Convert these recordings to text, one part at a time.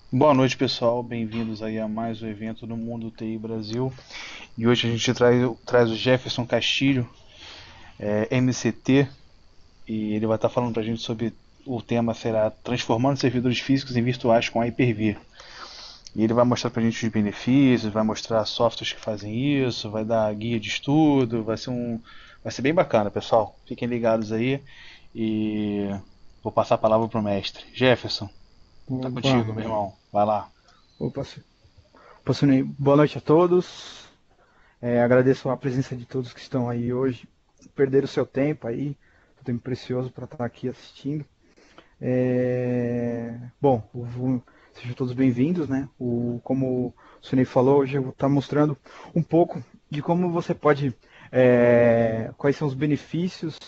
Boa noite, pessoal. Bem-vindos aí a mais um evento do Mundo TI Brasil. E hoje a gente traz o Jefferson Castilho, MCT, e ele vai estar falando para a gente sobre o tema será transformando servidores físicos em virtuais com Hyper-V. E ele vai mostrar para a gente os benefícios, vai mostrar softwares que fazem isso, vai dar guia de estudo, vai ser bem bacana, pessoal. Fiquem ligados aí e vou passar a palavra para o mestre. Jefferson, tá Opa, contigo, meu irmão. Vai lá. opa, Sunei. Boa noite a todos. Agradeço a presença de todos que estão aí hoje. Perderam o seu tempo aí, seu tempo precioso para estar aqui assistindo. Bom, sejam todos bem-vindos, né? Como o Sunei falou, hoje eu vou estar mostrando um pouco de como você pode, quais são os benefícios,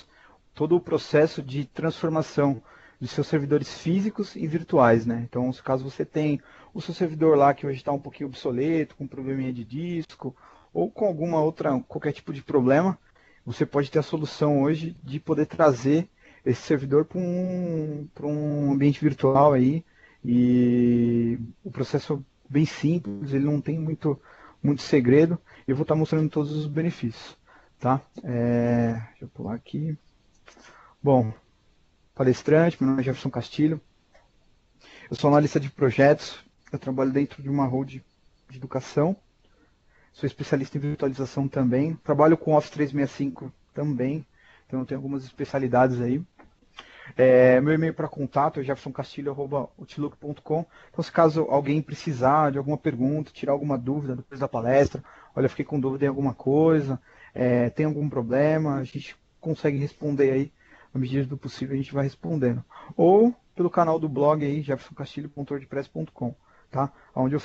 todo o processo de transformação dos seus servidores físicos em virtuais, né? Então, se caso você tem o seu servidor lá que hoje está um pouquinho obsoleto, com probleminha de disco, ou com alguma outra, qualquer tipo de problema, você pode ter a solução hoje de poder trazer esse servidor para um ambiente virtual aí. E o processo é bem simples, ele não tem muito segredo. Eu vou estar mostrando todos os benefícios, tá? Deixa eu pular aqui. Bom, palestrante, meu nome é Jefferson Castilho. Eu sou analista de projetos. Eu trabalho dentro de uma rede de educação. Sou especialista em virtualização também. Trabalho com Office 365 também. Então eu tenho algumas especialidades aí. Meu e-mail para contato é jeffersoncastilho.outlook.com. Então, se caso alguém precisar de alguma pergunta, tirar alguma dúvida depois da palestra, olha, eu fiquei com dúvida em alguma coisa, tem algum problema, a gente consegue responder aí, à medida do possível, a gente vai respondendo. Ou pelo canal do blog aí, jeffersoncastilho.wordpress.com, tá? Onde eu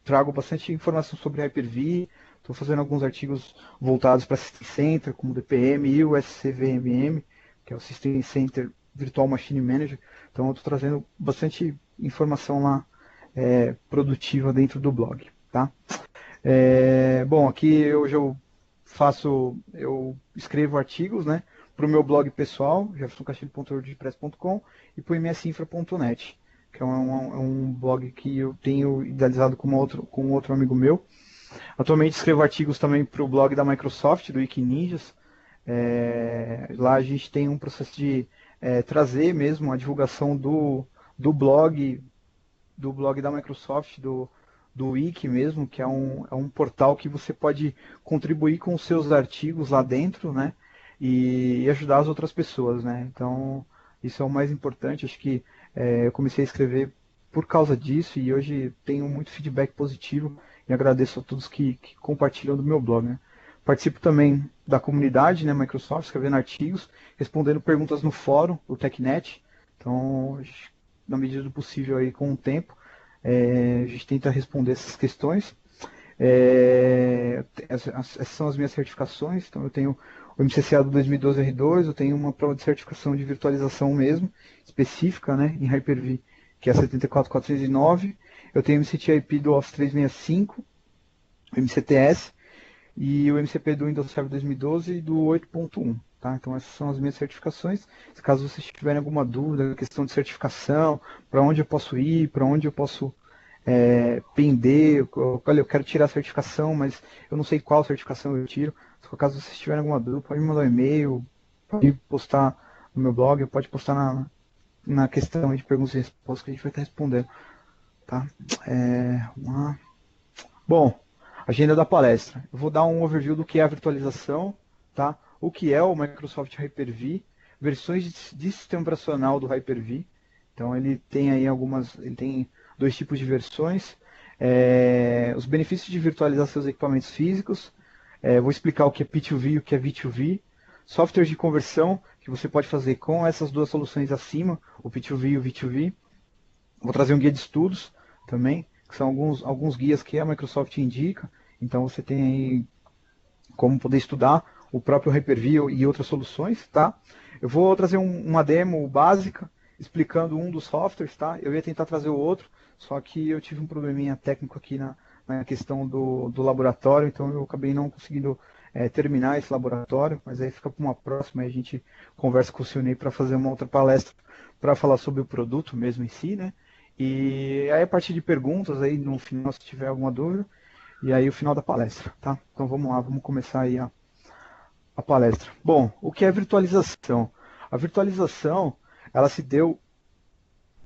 trago bastante informação sobre Hyper-V, estou fazendo alguns artigos voltados para System Center, como o DPM e o SCVMM, que é o System Center Virtual Machine Manager. Então eu estou trazendo bastante informação lá produtiva dentro do blog, tá? Bom, aqui hoje eu escrevo artigos, né, para o meu blog pessoal, jeffersoncastilho.wordpress.com e para o msinfra.net, que é um blog que eu tenho idealizado com outro amigo meu. Atualmente escrevo artigos também para o blog da Microsoft, do Wikininjas. Lá a gente tem um processo de trazer mesmo a divulgação do blog, do blog da Microsoft, do Wiki mesmo, que é um portal que você pode contribuir com os seus artigos lá dentro, né? E ajudar as outras pessoas, né? Então, isso é o mais importante. Acho que eu comecei a escrever por causa disso e hoje tenho muito feedback positivo e agradeço a todos que compartilham do meu blog, né? Participo também da comunidade, né, Microsoft, escrevendo artigos, respondendo perguntas no fórum, o TechNet. Então, na medida do possível aí com o tempo, a gente tenta responder essas questões. Essas são as minhas certificações. Então, eu tenho o MCCA do 2012 R2, eu tenho uma prova de certificação de virtualização mesmo, específica, né, em Hyper-V, que é a 74409. Eu tenho o MCTIP do Office 365, o MCTS, e o MCP do Windows Server 2012 e do 8.1. Tá? Então essas são as minhas certificações. Se caso vocês tiverem alguma dúvida, questão de certificação, para onde eu posso ir, para onde eu posso pender, olha, eu quero tirar a certificação, mas eu não sei qual certificação eu tiro. Se por caso vocês tiverem alguma dúvida, pode me mandar um e-mail, pode postar no meu blog, pode postar na questão de perguntas e respostas que a gente vai estar respondendo. Tá? Vamos lá. Bom, agenda da palestra. Eu vou dar um overview do que é a virtualização, tá? O que é o Microsoft Hyper-V, versões de sistema operacional do Hyper-V. Então ele tem aí ele tem dois tipos de versões. Os benefícios de virtualizar seus equipamentos físicos. Vou explicar o que é P2V e o que é V2V. Softwares de conversão que você pode fazer com essas duas soluções acima, o P2V e o V2V. Vou trazer um guia de estudos também, que são alguns guias que a Microsoft indica. Então você tem aí como poder estudar o próprio Hyper-V e outras soluções, tá? Eu vou trazer uma demo básica explicando um dos softwares, tá? Eu ia tentar trazer o outro, só que eu tive um probleminha técnico aqui na questão do laboratório, então eu acabei não conseguindo terminar esse laboratório, mas aí fica para uma próxima, aí a gente conversa com o Sionei para fazer uma outra palestra para falar sobre o produto mesmo em si, né? E aí a partir de perguntas aí no final se tiver alguma dúvida, e aí o final da palestra, tá? Então vamos lá, vamos começar aí a palestra. Bom, o que é virtualização? A virtualização, ela se deu,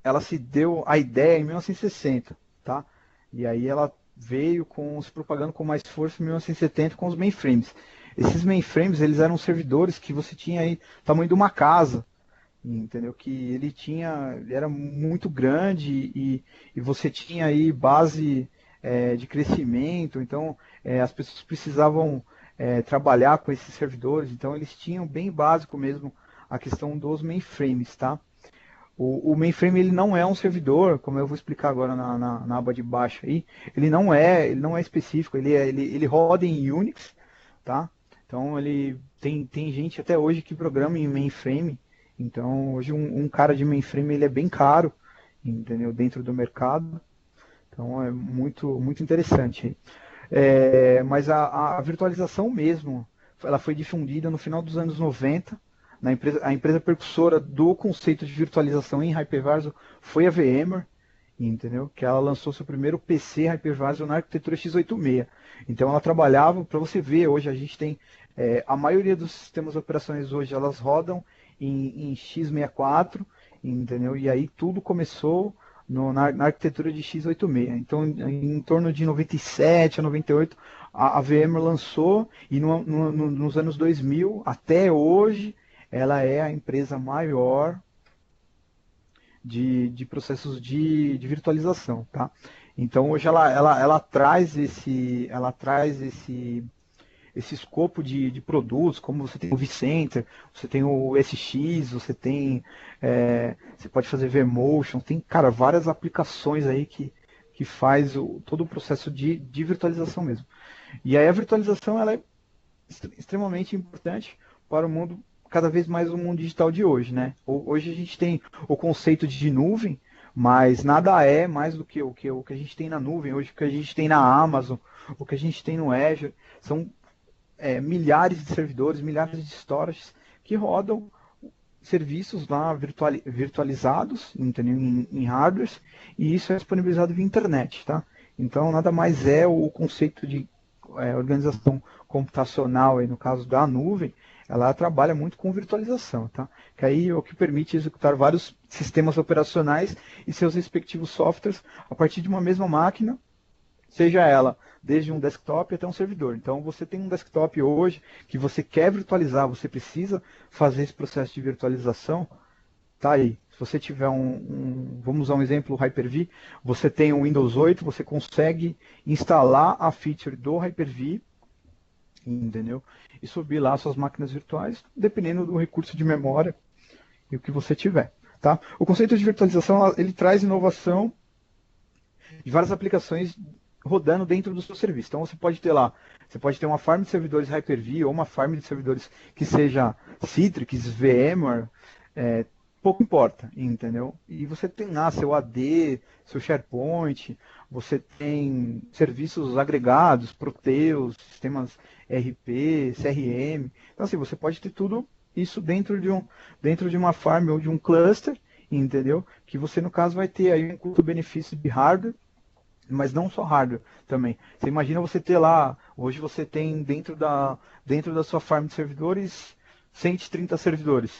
ela se deu a ideia em 1960, tá? E aí ela veio se propagando com mais força em 1970 com os mainframes. Esses mainframes, eles eram servidores que você tinha aí tamanho de uma casa, entendeu? Que ele era muito grande e você tinha aí base de crescimento, então as pessoas precisavam trabalhar com esses servidores, então eles tinham bem básico mesmo a questão dos mainframes, tá? O mainframe ele não é um servidor, como eu vou explicar agora na aba de baixo aí, ele não é específico, ele roda em Unix, tá? Então ele tem gente até hoje que programa em mainframe, então hoje um cara de mainframe ele é bem caro, entendeu? Dentro do mercado, então é muito interessante. Mas a virtualização mesmo, ela foi difundida no final dos anos 90. A empresa precursora do conceito de virtualização em hypervisor foi a VMware, entendeu? Que ela lançou seu primeiro PC hypervisor na arquitetura x86. Então ela trabalhava, para você ver, hoje a gente tem a maioria dos sistemas operacionais hoje elas rodam em x64, entendeu? E aí tudo começou na arquitetura de x86. Então, em torno de 97 a 98, a VMware lançou e nos anos 2000 até hoje ela é a empresa maior de processos de virtualização, tá? Então hoje ela traz esse escopo de produtos, como você tem o vCenter, você tem o SX, você pode fazer vMotion, tem, cara, várias aplicações aí que faz todo o processo de virtualização mesmo. E aí a virtualização ela é extremamente importante para o mundo, cada vez mais o mundo digital de hoje, né? Hoje a gente tem o conceito de nuvem, mas nada é mais do que o que a gente tem na nuvem. Hoje o que a gente tem na Amazon, o que a gente tem no Azure, são milhares de servidores, milhares de storages que rodam serviços lá virtualizados em hardwares, e isso é disponibilizado via internet, tá? Então nada mais é o conceito de organização computacional, aí, no caso da nuvem, ela trabalha muito com virtualização, tá? Que aí é o que permite executar vários sistemas operacionais e seus respectivos softwares a partir de uma mesma máquina, seja ela desde um desktop até um servidor. Então você tem um desktop hoje que você quer virtualizar, você precisa fazer esse processo de virtualização, tá aí. Se você tiver vamos usar um exemplo, o Hyper-V, você tem o Windows 8, você consegue instalar a feature do Hyper-V, entendeu? E subir lá suas máquinas virtuais, dependendo do recurso de memória e o que você tiver, tá? O conceito de virtualização, ele traz inovação de várias aplicações rodando dentro do seu serviço. Então você pode ter uma farm de servidores Hyper-V ou uma farm de servidores que seja Citrix, VMware, pouco importa, entendeu? E você tem lá seu AD, seu SharePoint, você tem serviços agregados, Proteus, sistemas RP, CRM. Então assim, você pode ter tudo isso dentro de uma farm ou de um cluster, entendeu? Que você no caso vai ter aí um custo-benefício de hardware, mas não só hardware também. Você imagina você ter lá, hoje você tem dentro da sua farm de servidores 130 servidores.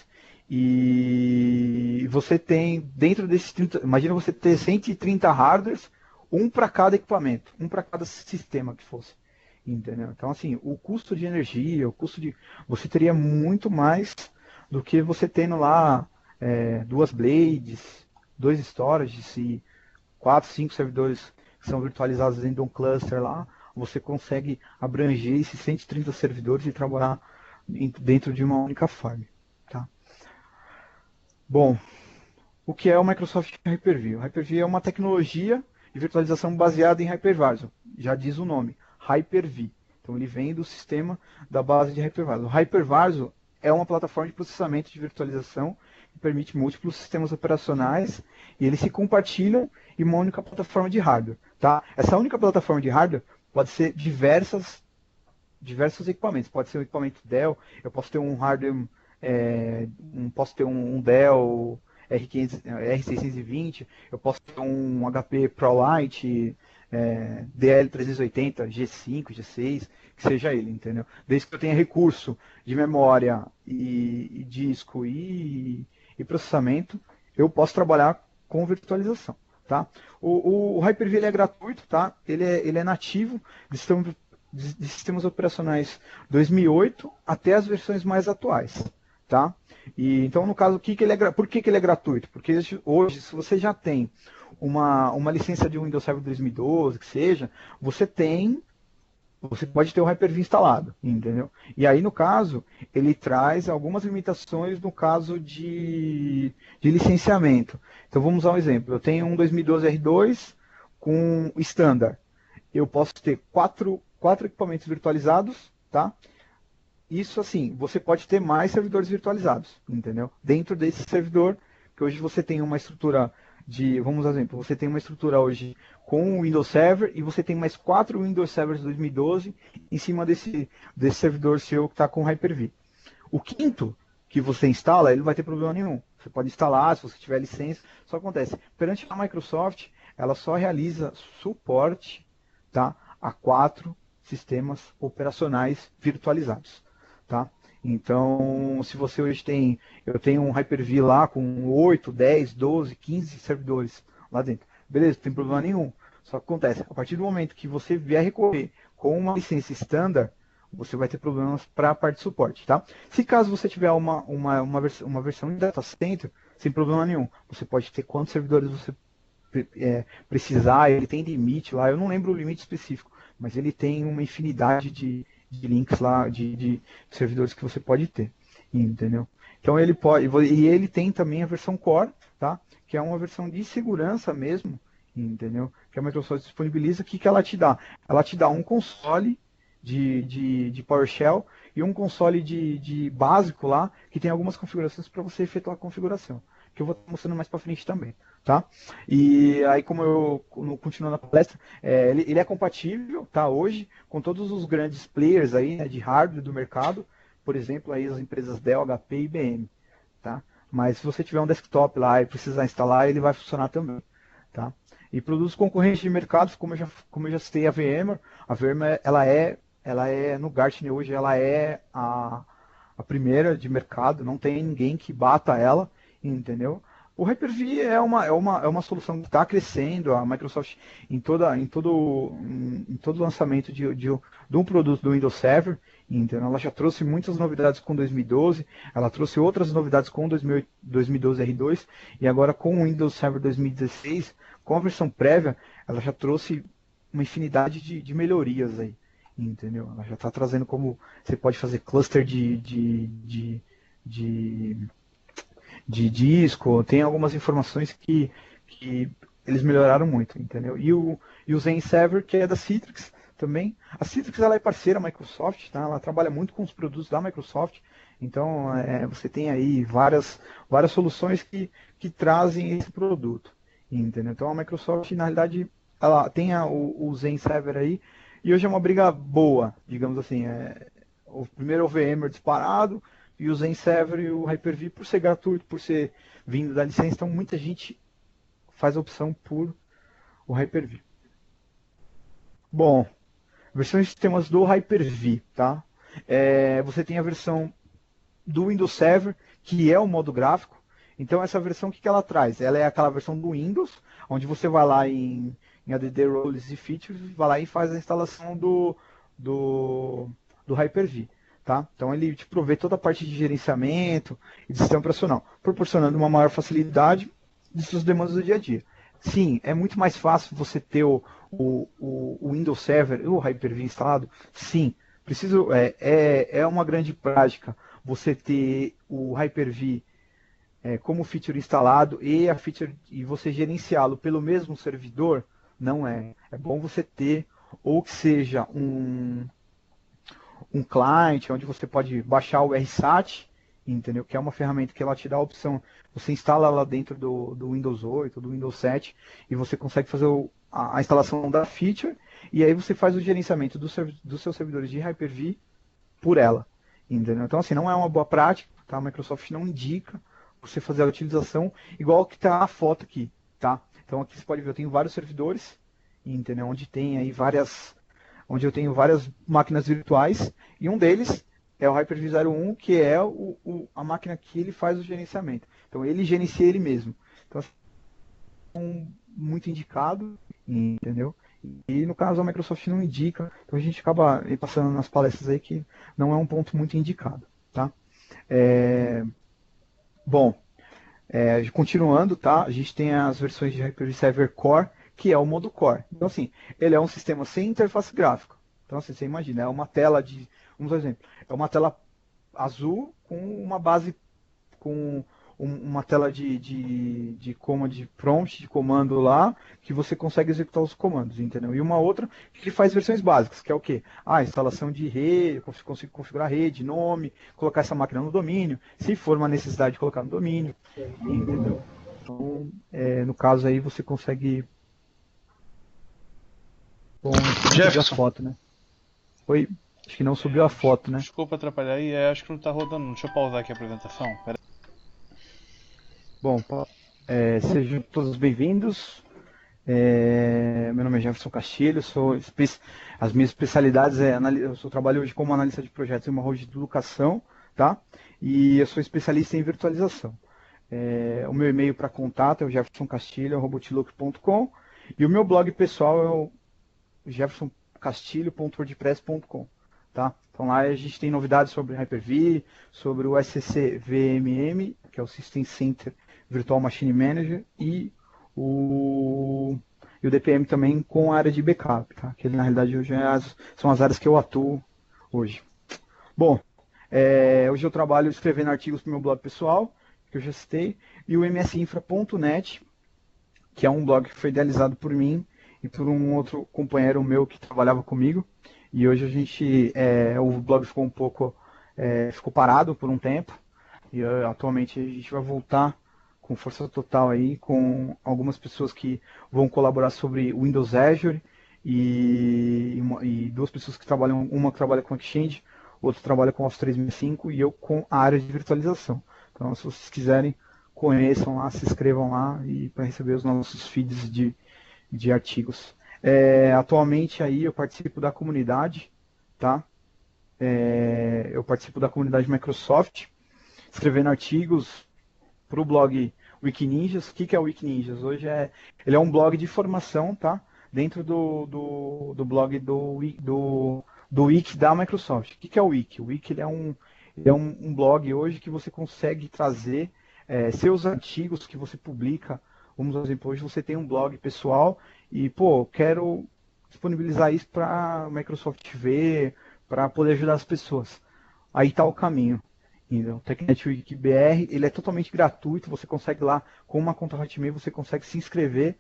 E você tem dentro desses 30, imagina você ter 130 hardwares, um para cada equipamento, um para cada sistema que fosse. Entendeu? Então assim, o custo de energia, você teria muito mais do que você tendo lá duas blades, dois storages e 4, 5 servidores que são virtualizados dentro de um cluster lá, você consegue abranger esses 130 servidores e trabalhar dentro de uma única farm. Tá? Bom, o que é o Microsoft Hyper-V? O Hyper-V é uma tecnologia de virtualização baseada em hypervisor, já diz o nome, Hyper-V. Então ele vem do sistema da base de hypervisor. O hypervisor é uma plataforma de processamento de virtualização que permite múltiplos sistemas operacionais e eles se compartilham em uma única plataforma de hardware. Tá? Essa única plataforma de hardware pode ser diversos equipamentos. Pode ser um equipamento Dell, eu posso ter um hardware, posso ter um Dell R620, eu posso ter um HP ProLite, DL380, G5, G6, que seja ele, entendeu? Desde que eu tenha recurso de memória e disco e processamento, eu posso trabalhar com virtualização. Tá? O Hyper-V ele é gratuito, tá? Ele é nativo de sistemas operacionais 2008 até as versões mais atuais. Tá? E, então, no caso, por que ele é gratuito? Porque hoje, se você já tem uma licença de Windows Server 2012, que seja, você pode ter o Hyper-V instalado, entendeu? E aí, no caso, ele traz algumas limitações no caso de licenciamento. Então, vamos usar um exemplo. Eu tenho um 2012 R2 com standard. Eu posso ter quatro equipamentos virtualizados, tá? Isso, assim, você pode ter mais servidores virtualizados, entendeu? Dentro desse servidor, que hoje você tem uma estrutura vamos usar um exemplo, você tem uma estrutura hoje com o Windows Server e você tem mais 4 Windows Servers 2012 em cima desse servidor seu que está com Hyper-V. O quinto que você instala, ele não vai ter problema nenhum. Você pode instalar, se você tiver licença, só acontece. Perante a Microsoft, ela só realiza suporte, tá, a 4 sistemas operacionais virtualizados. Tá? Então, se você hoje eu tenho um Hyper-V lá com 8, 10, 12, 15 servidores lá dentro. Beleza, não tem problema nenhum. Só que acontece, a partir do momento que você vier recorrer com uma licença standard, você vai ter problemas para a parte de suporte, tá? Se caso você tiver uma versão em data center, sem problema nenhum, você pode ter quantos servidores você precisar, ele tem limite lá, eu não lembro o limite específico, mas ele tem uma infinidade de links lá, de servidores que você pode ter, entendeu? Então ele pode, e ele tem também a versão Core, tá? Que é uma versão de segurança mesmo, entendeu? Que a Microsoft disponibiliza, que ela te dá? Ela te dá um console de PowerShell e um console de básico lá, que tem algumas configurações para você efetuar a configuração, que eu vou estar mostrando mais para frente também. Tá? E aí, como eu continuando a palestra, ele é compatível, tá, hoje com todos os grandes players aí, né, de hardware do mercado, por exemplo, aí as empresas Dell, HP e IBM, tá? Mas se você tiver um desktop lá e precisar instalar, ele vai funcionar também, tá? E produtos concorrentes de mercados, como eu já citei, a VMware, ela é no Gartner hoje, ela é a primeira de mercado, não tem ninguém que bata ela, entendeu? O Hyper-V é uma solução que está crescendo, a Microsoft em todo lançamento de um produto do Windows Server, então ela já trouxe muitas novidades com 2012, ela trouxe outras novidades com 2012 R2 e agora com o Windows Server 2016, com a versão prévia, ela já trouxe uma infinidade de melhorias aí, entendeu? Ela já está trazendo como você pode fazer cluster de disco, tem algumas informações que eles melhoraram muito, entendeu? E o Zen Server, que é da Citrix também. A Citrix ela é parceira da Microsoft, tá? Ela trabalha muito com os produtos da Microsoft, então você tem aí várias soluções que trazem esse produto, entendeu? Então a Microsoft, na realidade, ela tem o Zen Server aí, e hoje é uma briga boa, digamos assim. O primeiro é o VMware disparado, e o Zen Server e o Hyper-V, por ser gratuito, por ser vindo da licença, então muita gente faz a opção por o Hyper-V. Bom, versões de sistemas do Hyper-V, tá? Você tem a versão do Windows Server, que é o modo gráfico. Então essa versão, o que ela traz? Ela é aquela versão do Windows, onde você vai lá em ADD Roles e Features, vai lá e faz a instalação do Hyper-V. Tá? Então ele te provê toda a parte de gerenciamento e de sistema operacional, proporcionando uma maior facilidade de suas demandas do dia a dia. Sim, é muito mais fácil você ter o Windows Server e o Hyper-V instalado. Sim, é uma grande prática você ter o Hyper-V como feature instalado e você gerenciá-lo pelo mesmo servidor. Não é. É bom você ter ou que seja um client onde você pode baixar o RSAT, entendeu? Que é uma ferramenta que ela te dá a opção, você instala lá dentro do Windows 8, do Windows 7, e você consegue fazer a instalação da feature, e aí você faz o gerenciamento dos seus servidores de Hyper-V por ela, entendeu? Então assim, não é uma boa prática, tá? A Microsoft não indica você fazer a utilização igual que está a foto aqui, tá? Então aqui você pode ver, eu tenho vários servidores, entendeu? Onde eu tenho várias máquinas virtuais, e um deles é o Hyper-V 01, que é a máquina que ele faz o gerenciamento. Então ele gerencia ele mesmo. Então, muito indicado, entendeu? E no caso a Microsoft não indica, então a gente acaba passando nas palestras aí que não é um ponto muito indicado, tá? Bom, continuando, tá? A gente tem as versões de Hyper-V Server Core, que é o modo Core. Então assim, ele é um sistema sem interface gráfica. Então assim, você imagina, é uma tela de, vamos dar um exemplo, é uma tela azul com uma base com uma tela de prompt, de comando lá, que você consegue executar os comandos, entendeu? E uma outra que faz versões básicas, que é o quê? Instalação de rede, consigo configurar rede, nome, colocar essa máquina no domínio, se for uma necessidade de colocar no domínio, entendeu? Então, no caso aí você consegue Jefferson. a foto, né? Oi, acho que não subiu a foto, né? Desculpa atrapalhar aí, acho que não tá rodando. Deixa eu pausar aqui a apresentação. Pera. Bom, sejam todos bem-vindos. Meu nome é Jefferson Castilho, as minhas especialidades eu trabalho hoje como analista de projetos em uma rede de educação, tá? E eu sou especialista em virtualização. O meu e-mail para contato é o jeffersoncastilho@robotilook.com e o meu blog pessoal é o jeffersoncastilho.wordpress.com, tá? Então lá a gente tem novidades sobre Hyper-V, sobre o SCCVMM, que é o System Center Virtual Machine Manager, e o DPM também com a área de backup, tá? Que na realidade hoje são as áreas que eu atuo hoje. Bom, hoje eu trabalho escrevendo artigos para o meu blog pessoal, que eu já citei, e o msinfra.net, que é um blog que foi idealizado por mim e por um outro companheiro meu que trabalhava comigo. E hoje o blog ficou ficou parado por um tempo, e atualmente a gente vai voltar com força total aí, com algumas pessoas que vão colaborar sobre o Windows Azure e duas pessoas que trabalham, uma que trabalha com Exchange, outra trabalha com Office 365 e eu com a área de virtualização. Então, se vocês quiserem, conheçam lá, se inscrevam lá e para receber os nossos feeds de artigos. Atualmente aí eu participo da comunidade, tá? Eu participo da comunidade Microsoft, escrevendo artigos para o blog Wikininjas. O que é o Wikininjas? Hoje ele é um blog de formação, tá? Dentro do blog do Wiki da Microsoft. O que é o Wiki? O Wiki ele é um blog hoje que você consegue trazer seus artigos que você publica. Vamos por exemplo, hoje você tem um blog pessoal e, quero disponibilizar isso para a Microsoft ver, para poder ajudar as pessoas. Aí está o caminho. O TechNet Wiki BR, ele é totalmente gratuito, você consegue lá, com uma conta Hotmail, você consegue se inscrever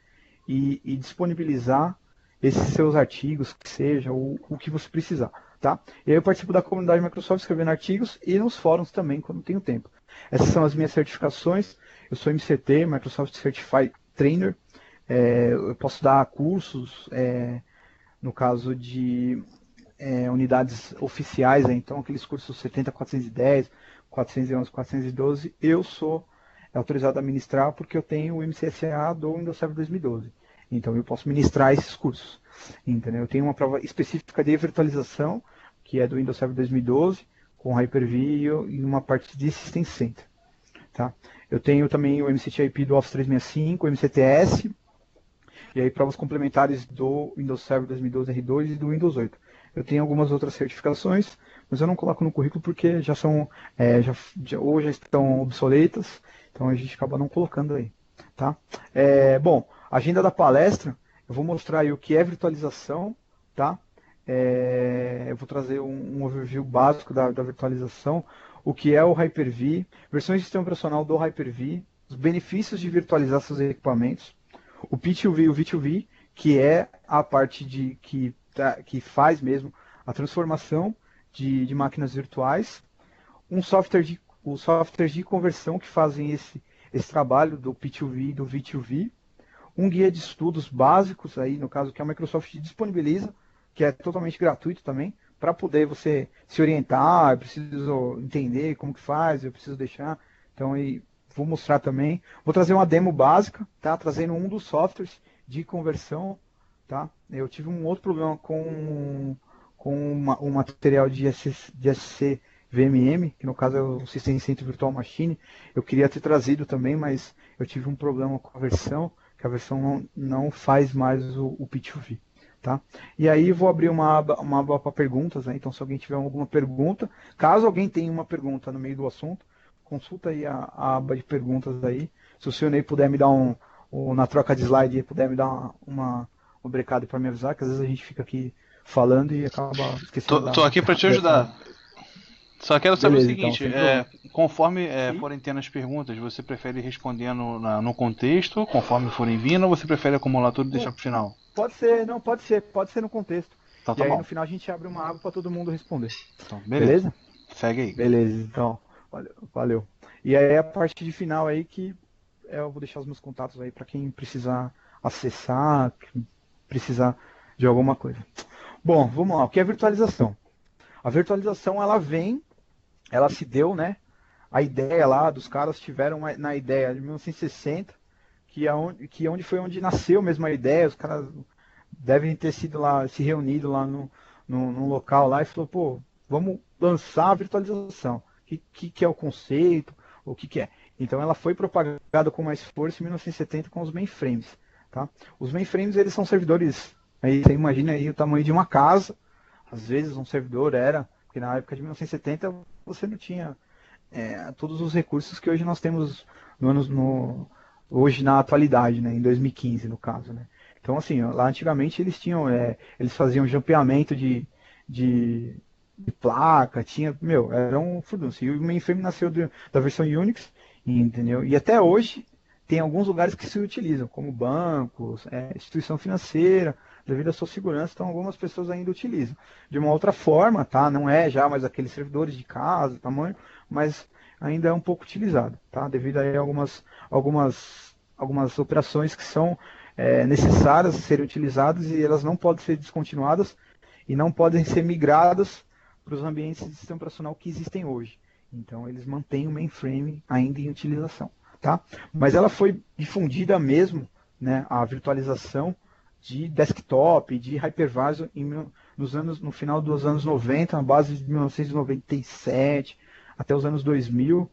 e disponibilizar esses seus artigos, que seja, o que você precisar, tá? E aí eu participo da comunidade Microsoft escrevendo artigos e nos fóruns também, quando tenho tempo. Essas são as minhas certificações, eu sou MCT, Microsoft Certified Trainer, eu posso dar cursos, no caso de unidades oficiais, então aqueles cursos 70, 410, 411, 412, eu sou autorizado a ministrar porque eu tenho o MCSA do Windows Server 2012. Então eu posso ministrar esses cursos. Entendeu? Eu tenho uma prova específica de virtualização, que é do Windows Server 2012, com Hyper-V e uma parte de System Center. Tá? Eu tenho também o MCTIP do Office 365, o MCTS, e aí provas complementares do Windows Server 2012 R2 e do Windows 8. Eu tenho algumas outras certificações, mas eu não coloco no currículo porque já são ou já estão obsoletas, então a gente acaba não colocando aí. Tá? Bom, agenda da palestra, eu vou mostrar aí o que é virtualização, tá? Eu vou trazer um overview básico da virtualização, o que é o Hyper-V, versões de sistema operacional do Hyper-V, os benefícios de virtualizar seus equipamentos, o P2V e o V2V, que é a parte que faz mesmo a transformação de máquinas virtuais, os softwares de conversão que fazem esse trabalho do P2V e do V2V, um guia de estudos básicos, aí, no caso que a Microsoft disponibiliza, que é totalmente gratuito também, para poder você se orientar, eu preciso entender como que faz, eu preciso deixar. Então, aí, vou mostrar também. Vou trazer uma demo básica, tá? Trazendo um dos softwares de conversão, tá? Eu tive um outro problema com um material de SC VMM, que no caso é o System Center Virtual Machine. Eu queria ter trazido também, mas eu tive um problema com a versão, que a versão não faz mais o P2V. Tá? E aí vou abrir uma aba para perguntas, né? Então se alguém tiver alguma pergunta, caso alguém tenha uma pergunta no meio do assunto, consulta aí a aba de perguntas aí. Se o senhor Ney puder me dar na troca de slide, puder me dar um brecado para me avisar, que às vezes a gente fica aqui falando e acaba esquecendo Tô aqui para te dessa. ajudar. Só quero saber o Beleza, então, seguinte, sem problema. conforme Sim? forem tendo as perguntas, você prefere respondendo no contexto, conforme forem vindo, ou você prefere acumular tudo e deixar pro final? Pode ser, não, pode ser no contexto. Então E tá aí bom. no final a gente abre uma aba para todo mundo responder. Então, beleza. Beleza? Segue aí. Beleza, então. Valeu. E aí a parte de final aí que eu vou deixar os meus contatos aí para quem precisar acessar, precisar de alguma coisa. Bom, vamos lá. O que é virtualização? A virtualização ela se deu, né? A ideia lá dos caras tiveram na ideia de 1960, que foi onde nasceu mesmo a ideia. Os caras devem ter sido lá, se reunido lá no local lá e falou, pô, vamos lançar a virtualização. Que é o conceito? O que é? Então ela foi propagada com mais força em 1970 com os mainframes. Tá? Os mainframes eles são servidores, aí você imagina aí o tamanho de uma casa. Às vezes um servidor era, porque na época de 1970 você não tinha todos os recursos que hoje nós temos hoje na atualidade, né, em 2015 no caso, né. Então assim, lá antigamente eles faziam jampeamento de, de placa, era um furdunço. E o mainframe nasceu da versão Unix, entendeu? E até hoje tem alguns lugares que se utilizam, como bancos, instituição financeira, devido à sua segurança, então algumas pessoas ainda utilizam. De uma outra forma, tá? Não é já mais aqueles servidores de casa, tamanho, mas ainda é um pouco utilizado, tá? Devido a algumas operações que são necessárias serem utilizadas e elas não podem ser descontinuadas e não podem ser migradas para os ambientes de sistema operacional que existem hoje. Então eles mantêm o mainframe ainda em utilização, tá? Mas ela foi difundida mesmo, né, a virtualização de desktop, de hypervisor no final dos anos 90, na base de 1997 até os anos 2000.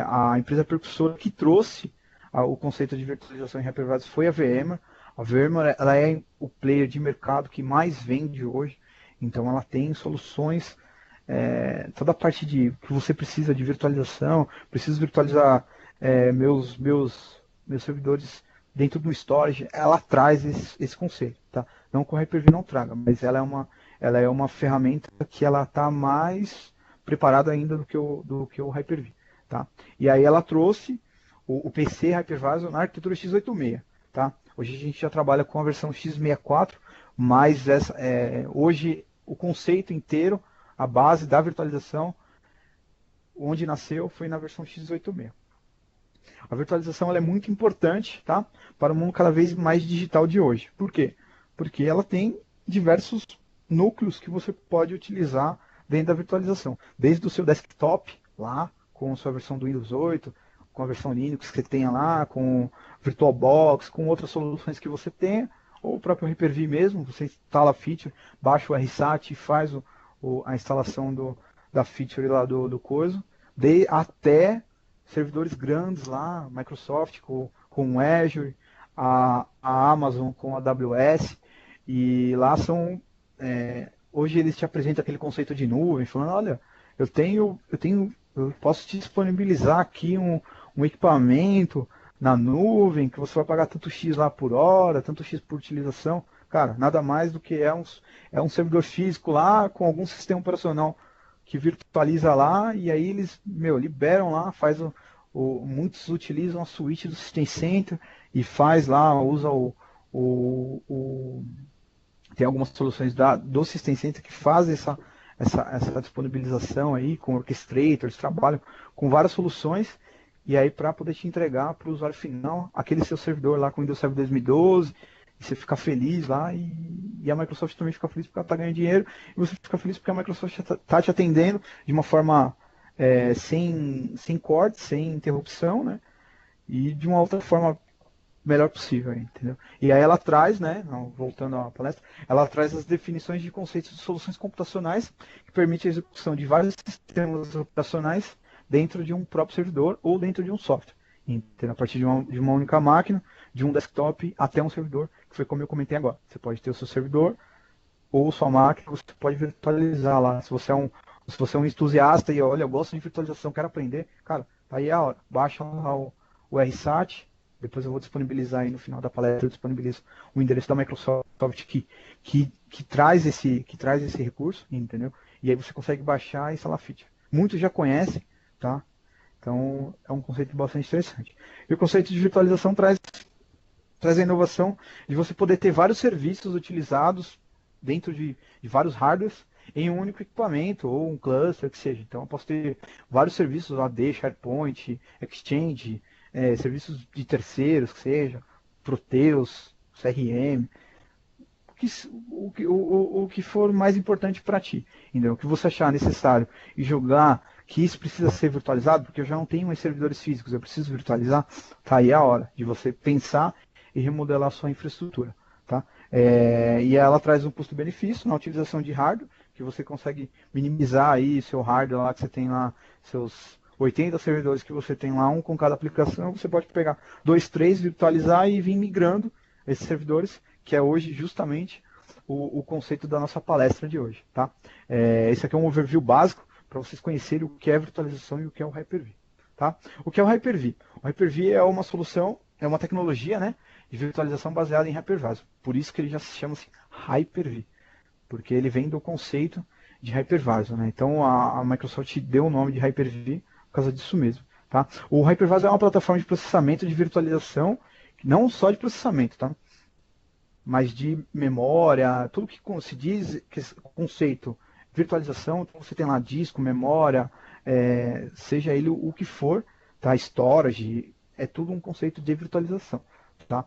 A empresa precursora que trouxe o conceito de virtualização em hypervisor foi a VMware. A VMware ela é o player de mercado que mais vende hoje, então ela tem soluções, toda a parte que você precisa de virtualização, preciso virtualizar meus servidores dentro do storage, ela traz esse conceito, tá? Não que o Hyper-V não traga, mas ela é uma ferramenta que ela está mais preparada ainda do que o Hyper-V, tá? E aí ela trouxe o PC Hypervisor na arquitetura x86, tá? Hoje a gente já trabalha com a versão x64, mas hoje o conceito inteiro, a base da virtualização, onde nasceu, foi na versão x86. A virtualização ela é muito importante, tá? Para o mundo cada vez mais digital de hoje. Por quê? Porque ela tem diversos núcleos que você pode utilizar dentro da virtualização. Desde o seu desktop, lá, com a sua versão do Windows 8, com a versão Linux que você tenha lá, com VirtualBox, com outras soluções que você tenha, ou o próprio Hyper-V mesmo, você instala a feature, baixa o RSAT e faz a instalação da feature lá do coisa, até servidores grandes lá, Microsoft com o Azure, a Amazon com a AWS, e lá hoje eles te apresentam aquele conceito de nuvem, falando, olha, eu posso te disponibilizar aqui um equipamento na nuvem, que você vai pagar tanto X lá por hora, tanto X por utilização. Cara, nada mais do que é um servidor físico lá com algum sistema operacional que virtualiza lá e aí eles, liberam lá, muitos utilizam a suíte do System Center e faz lá, usa tem algumas soluções do System Center que fazem essa disponibilização aí com orchestrators, trabalham com várias soluções e aí para poder te entregar para o usuário final aquele seu servidor lá com o Windows Server 2012 e você ficar feliz lá e a Microsoft também fica feliz porque ela está ganhando dinheiro e você fica feliz porque a Microsoft está te atendendo de uma forma sem corte, sem interrupção, né? E de uma outra forma melhor possível, entendeu? E aí ela traz, né, voltando à palestra, ela traz as definições de conceitos de soluções computacionais que permitem a execução de vários sistemas operacionais dentro de um próprio servidor ou dentro de um software, entendeu? A partir de uma única máquina, de um desktop até um servidor, que foi como eu comentei agora. Você pode ter o seu servidor ou sua máquina, você pode virtualizar lá. Se você é um entusiasta e olha, eu gosto de virtualização, quero aprender, cara, tá aí a hora. Baixa lá o RSAT, depois eu vou disponibilizar aí no final da palestra, eu disponibilizo o endereço da Microsoft que traz esse recurso, entendeu? E aí você consegue baixar e instalar feature. Muitos já conhecem, tá? Então é um conceito bastante interessante. E o conceito de virtualização traz a inovação de você poder ter vários serviços utilizados dentro de vários hardwares em um único equipamento ou um cluster, que seja. Então eu posso ter vários serviços, AD, SharePoint, Exchange, serviços de terceiros, que seja, Proteus, CRM, o que for mais importante para ti. Entendeu? O que você achar necessário e jogar que isso precisa ser virtualizado, porque eu já não tenho mais servidores físicos, eu preciso virtualizar, tá aí a hora de você pensar e remodelar a sua infraestrutura. Tá? E ela traz um custo-benefício na utilização de hardware, que você consegue minimizar aí seu hardware lá, que você tem lá seus 80 servidores que você tem lá, um com cada aplicação, você pode pegar 2, 3, virtualizar e vir migrando esses servidores, que é hoje justamente o conceito da nossa palestra de hoje. Tá? Esse aqui é um overview básico para vocês conhecerem o que é virtualização e o que é o Hyper-V. Tá? O que é o Hyper-V? O Hyper-V é uma solução, é uma tecnologia, né, de virtualização baseada em hypervisor. Por isso que ele já se chama-se Hyper-V, porque ele vem do conceito de hypervisor. Né? Então a Microsoft deu o nome de Hyper-V por causa disso mesmo. Tá? O Hypervisor é uma plataforma de processamento de virtualização, não só de processamento, tá? Mas de memória, tudo que se diz que conceito virtualização, então você tem lá disco, memória, seja ele o que for, tá? Storage, é tudo um conceito de virtualização. Tá?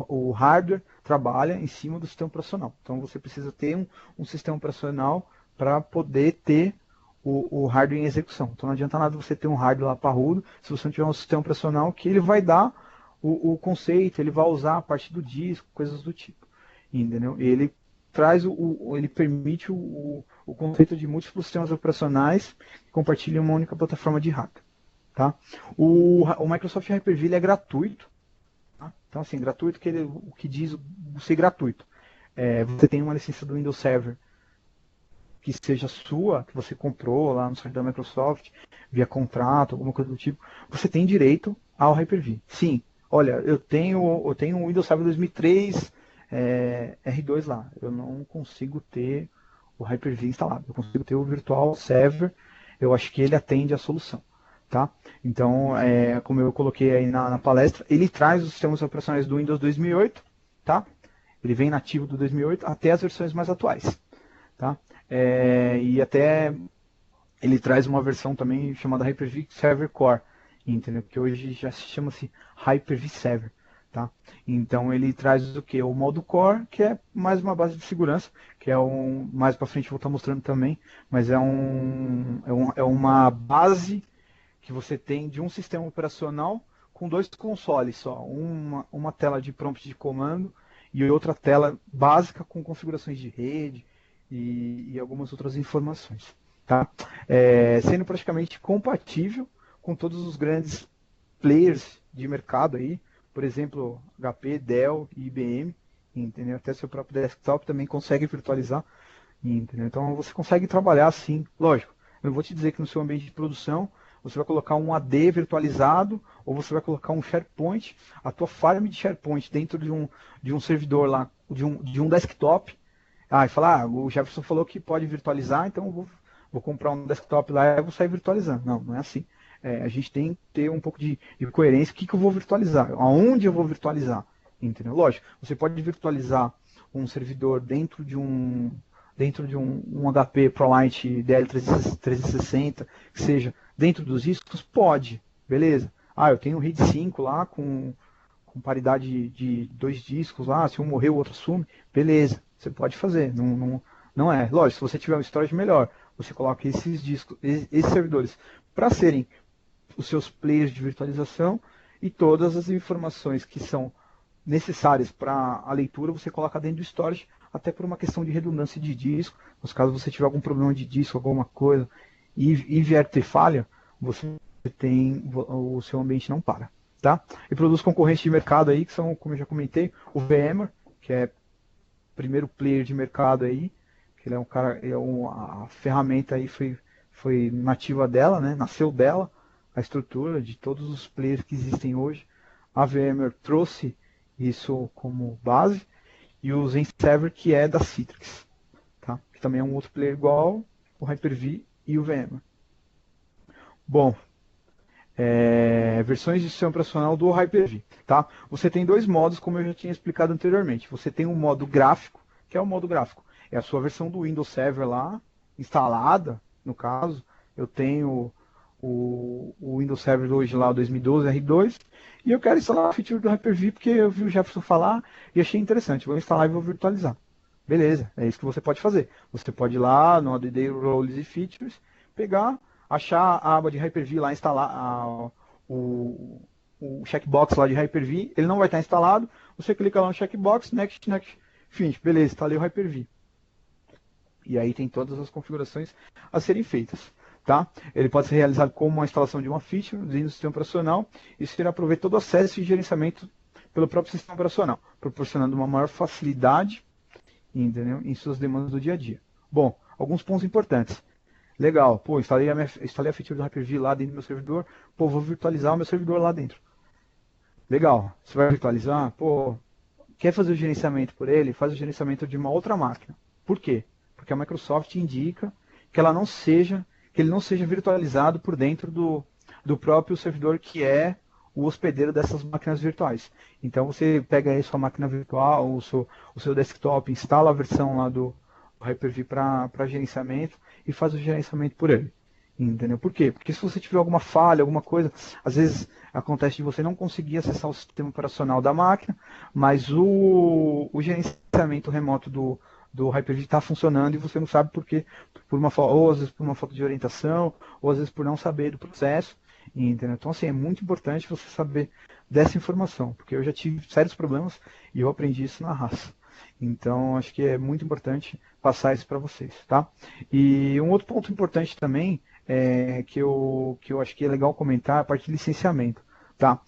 O hardware trabalha em cima do sistema operacional. Então você precisa ter um sistema operacional para poder ter o hardware em execução. Então não adianta nada você ter um hardware lá parrudo se você não tiver um sistema operacional que ele vai dar o conceito, ele vai usar a parte do disco, coisas do tipo. Entendeu? Ele traz ele permite o conceito de múltiplos sistemas operacionais que compartilham uma única plataforma de hardware. Tá? O Microsoft Hyper-V é gratuito. Tá? Então, assim, gratuito, o que diz o ser gratuito. Você tem uma licença do Windows Server que seja sua, que você comprou lá no site da Microsoft, via contrato, alguma coisa do tipo, você tem direito ao Hyper-V. Sim, olha, eu tenho um Windows Server 2003 R2 lá, eu não consigo ter o Hyper-V instalado, eu consigo ter o Virtual Server, eu acho que ele atende a solução. Tá? Então, como eu coloquei aí na palestra, ele traz os sistemas operacionais do Windows 2008, tá? Ele vem nativo do 2008 até as versões mais atuais. Tá? E até ele traz uma versão também chamada Hyper-V Server Core, entendeu? Que hoje já se chama-se Hyper-V Server. Tá? Então ele traz o que? O modo Core, que é mais uma base de segurança, que mais para frente eu vou estar mostrando também, mas é uma base que você tem de um sistema operacional com 2 consoles só, uma tela de prompt de comando e outra tela básica com configurações de rede e algumas outras informações. Tá? Sendo praticamente compatível com todos os grandes players de mercado aí, por exemplo, HP, Dell e IBM, entendeu? Até seu próprio desktop também consegue virtualizar, entendeu? Então você consegue trabalhar assim, lógico. Eu vou te dizer que no seu ambiente de produção você vai colocar um AD virtualizado ou você vai colocar um SharePoint, a tua farm de SharePoint dentro de um servidor lá, de um desktop. E falar, o Jefferson falou que pode virtualizar, então eu vou comprar um desktop lá e vou sair virtualizando. Não, não é assim. A gente tem que ter um pouco de coerência. O que eu vou virtualizar? Aonde eu vou virtualizar? Entendeu? Lógico, você pode virtualizar um servidor dentro de um HP ProLiant DL360, que seja dentro dos discos? Pode, beleza. Eu tenho um RAID 5 lá com paridade de 2 discos lá, se um morrer o outro assume, beleza, você pode fazer. Não é. Lógico, se você tiver um storage melhor, você coloca esses discos, esses servidores para serem os seus players de virtualização, e todas as informações que são necessárias para a leitura você coloca dentro do storage, até por uma questão de redundância de disco. Nos casos você tiver algum problema de disco, alguma coisa, e vier ter falha, você tem, o seu ambiente não para. Tá? E produz concorrentes de mercado aí, que são, como eu já comentei, o VMware, que é o primeiro player de mercado aí, que ele é um cara, a ferramenta aí foi nativa dela, né? Nasceu dela, a estrutura de todos os players que existem hoje. A VMware trouxe isso como base, e o ZenServer, que é da Citrix, tá? Que também é um outro player igual o Hyper-V e o VMware. Bom, versões de sistema operacional do Hyper-V, tá? Você tem dois modos, como eu já tinha explicado anteriormente. Você tem um modo gráfico, que é o modo gráfico, é a sua versão do Windows Server lá, instalada, no caso. Eu tenho o Windows Server hoje lá, o 2012 R2, e eu quero instalar a feature do Hyper-V porque eu vi o Jefferson falar e achei interessante. Vou instalar e vou virtualizar. Beleza, é isso que você pode fazer. Você pode ir lá no ADD Roles e Features, pegar, achar a aba de Hyper-V lá, instalar o checkbox lá de Hyper-V, ele não vai estar instalado, você clica lá no checkbox, next, finish, beleza, instalei o Hyper-V. E aí tem todas as configurações a serem feitas. Tá? Ele pode ser realizado como uma instalação de uma feature dentro do sistema operacional. Isso irá prover todo o acesso e gerenciamento pelo próprio sistema operacional, proporcionando uma maior facilidade, entendeu, em suas demandas do dia a dia. Bom, alguns pontos importantes. Legal, pô, instalei a feature do Hyper-V lá dentro do meu servidor, pô, vou virtualizar o meu servidor lá dentro. Legal, você vai virtualizar, pô, quer fazer o gerenciamento por ele? Faz o gerenciamento de uma outra máquina. Por quê? Porque a Microsoft indica que ele não seja virtualizado por dentro do próprio servidor que é o hospedeiro dessas máquinas virtuais. Então você pega aí sua máquina virtual, o seu desktop, instala a versão lá do Hyper-V para gerenciamento e faz o gerenciamento por ele. Entendeu? Por quê? Porque se você tiver alguma falha, alguma coisa, às vezes acontece de você não conseguir acessar o sistema operacional da máquina, mas o gerenciamento remoto do Hyper-V está funcionando e você não sabe por quê, ou às vezes por uma falta de orientação, ou às vezes por não saber do processo. Entendeu? Então, assim, é muito importante você saber dessa informação, porque eu já tive sérios problemas e eu aprendi isso na raça. Então, acho que é muito importante passar isso para vocês, tá? E um outro ponto importante também, que eu acho que é legal comentar, é a parte de licenciamento. Tá?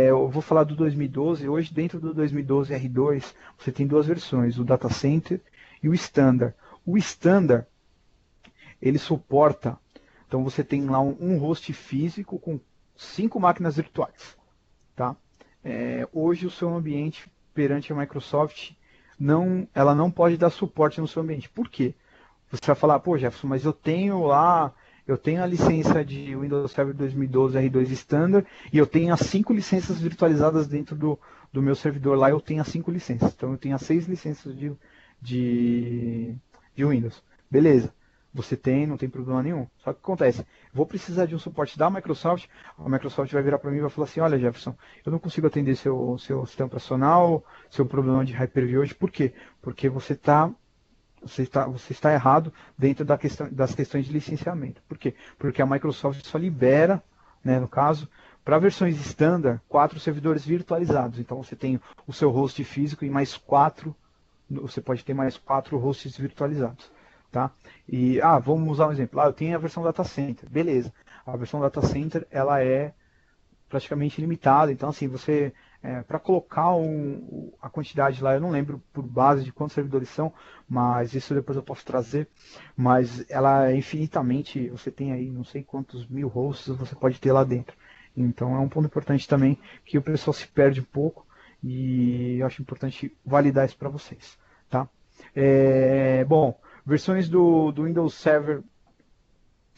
Eu vou falar do 2012. Hoje, dentro do 2012 R2, você tem duas versões, o Data Center e o Standard. O Standard, ele suporta, então você tem lá um host físico com 5 máquinas virtuais. Tá? Hoje o seu ambiente perante a Microsoft, ela não pode dar suporte no seu ambiente. Por quê? Você vai falar, pô, Jefferson, mas eu tenho a licença de Windows Server 2012 R2 Standard e eu tenho as 5 licenças virtualizadas dentro do meu servidor lá, eu tenho as 5 licenças. Então eu tenho as 6 licenças de Windows. Beleza. Você não tem problema nenhum. Só que acontece, vou precisar de um suporte da Microsoft, a Microsoft vai virar para mim e vai falar assim, olha Jefferson, eu não consigo atender seu sistema operacional, seu problema de Hyper-V hoje. Por quê? Porque você está errado dentro das questões de licenciamento. Por quê? Porque a Microsoft só libera, né, no caso, para versões standard, 4 servidores virtualizados. Então você tem o seu host físico e mais 4, você pode ter mais 4 hosts virtualizados. Tá? E, vamos usar um exemplo. Eu tenho a versão Data Center. Beleza. A versão Data Center, ela é praticamente limitada. Então, assim, você, para colocar a quantidade lá, eu não lembro por base de quantos servidores são, mas isso depois eu posso trazer. Mas ela é infinitamente, você tem aí não sei quantos mil hosts você pode ter lá dentro. Então, é um ponto importante também que o pessoal se perde um pouco e eu acho importante validar isso para vocês. Tá? Bom, versões do Windows Server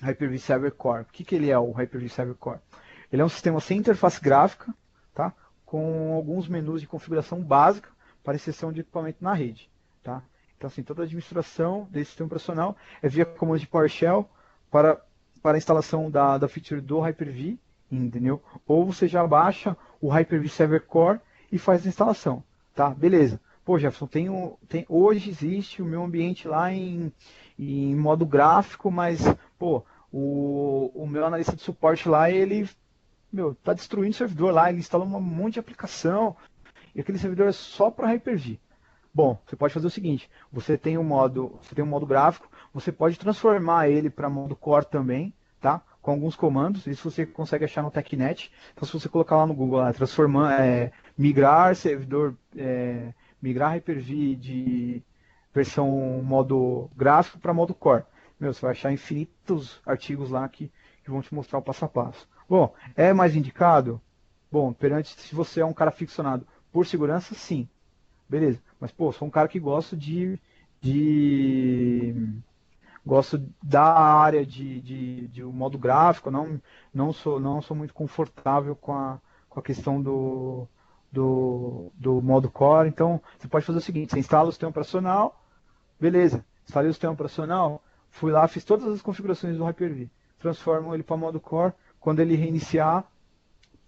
Hyper-V Server Core. O que ele é, o Hyper-V Server Core? Ele é um sistema sem interface gráfica, tá? Com alguns menus de configuração básica para exceção de equipamento na rede. Tá? Então, assim, toda a administração desse sistema operacional é via comandos de PowerShell para a instalação da feature do Hyper-V, entendeu? Ou você já baixa o Hyper-V Server Core e faz a instalação. Tá? Beleza. Pô, Jefferson, hoje existe o meu ambiente lá em modo gráfico, mas, pô, O meu analista de suporte lá, ele, tá destruindo o servidor lá, ele instalou um monte de aplicação, e aquele servidor é só para Hyper-V. Bom, você pode fazer o seguinte, você tem um modo gráfico, você pode transformar ele para modo core também, tá? Com alguns comandos, isso você consegue achar no TechNet. Então se você colocar lá no Google, lá, migrar servidor, migrar Hyper-V de versão modo gráfico para modo core. Você vai achar infinitos artigos lá que vão te mostrar o passo a passo. Bom, é mais indicado? Bom, se você é um cara ficcionado por segurança, sim. Beleza. Mas, pô, sou um cara que gosto de gosto da área de um modo gráfico, não sou muito confortável com a questão do modo core. Então, você pode fazer o seguinte, você instala o sistema operacional, beleza, instalei o sistema operacional, fui lá, fiz todas as configurações do Hyper-V, transformo ele para modo core, quando ele reiniciar,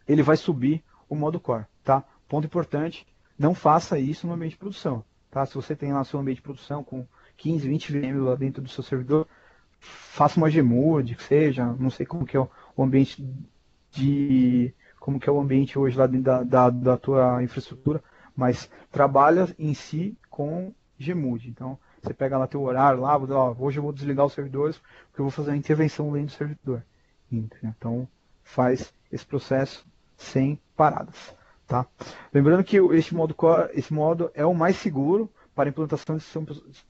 ele vai subir o modo core, tá? Ponto importante, não faça isso no ambiente de produção, tá? Se você tem lá seu ambiente de produção com 15, 20 VM lá dentro do seu servidor, faça uma Gmood, que seja, não sei como que é o ambiente como que é o ambiente hoje lá dentro da tua infraestrutura, mas trabalha em si com Gmood. Então, você pega lá teu horário lá, hoje eu vou desligar os servidores porque eu vou fazer a intervenção dentro do servidor. Entendeu? Então, faz esse processo sem paradas. Tá? Lembrando que esse modo é o mais seguro para implantação de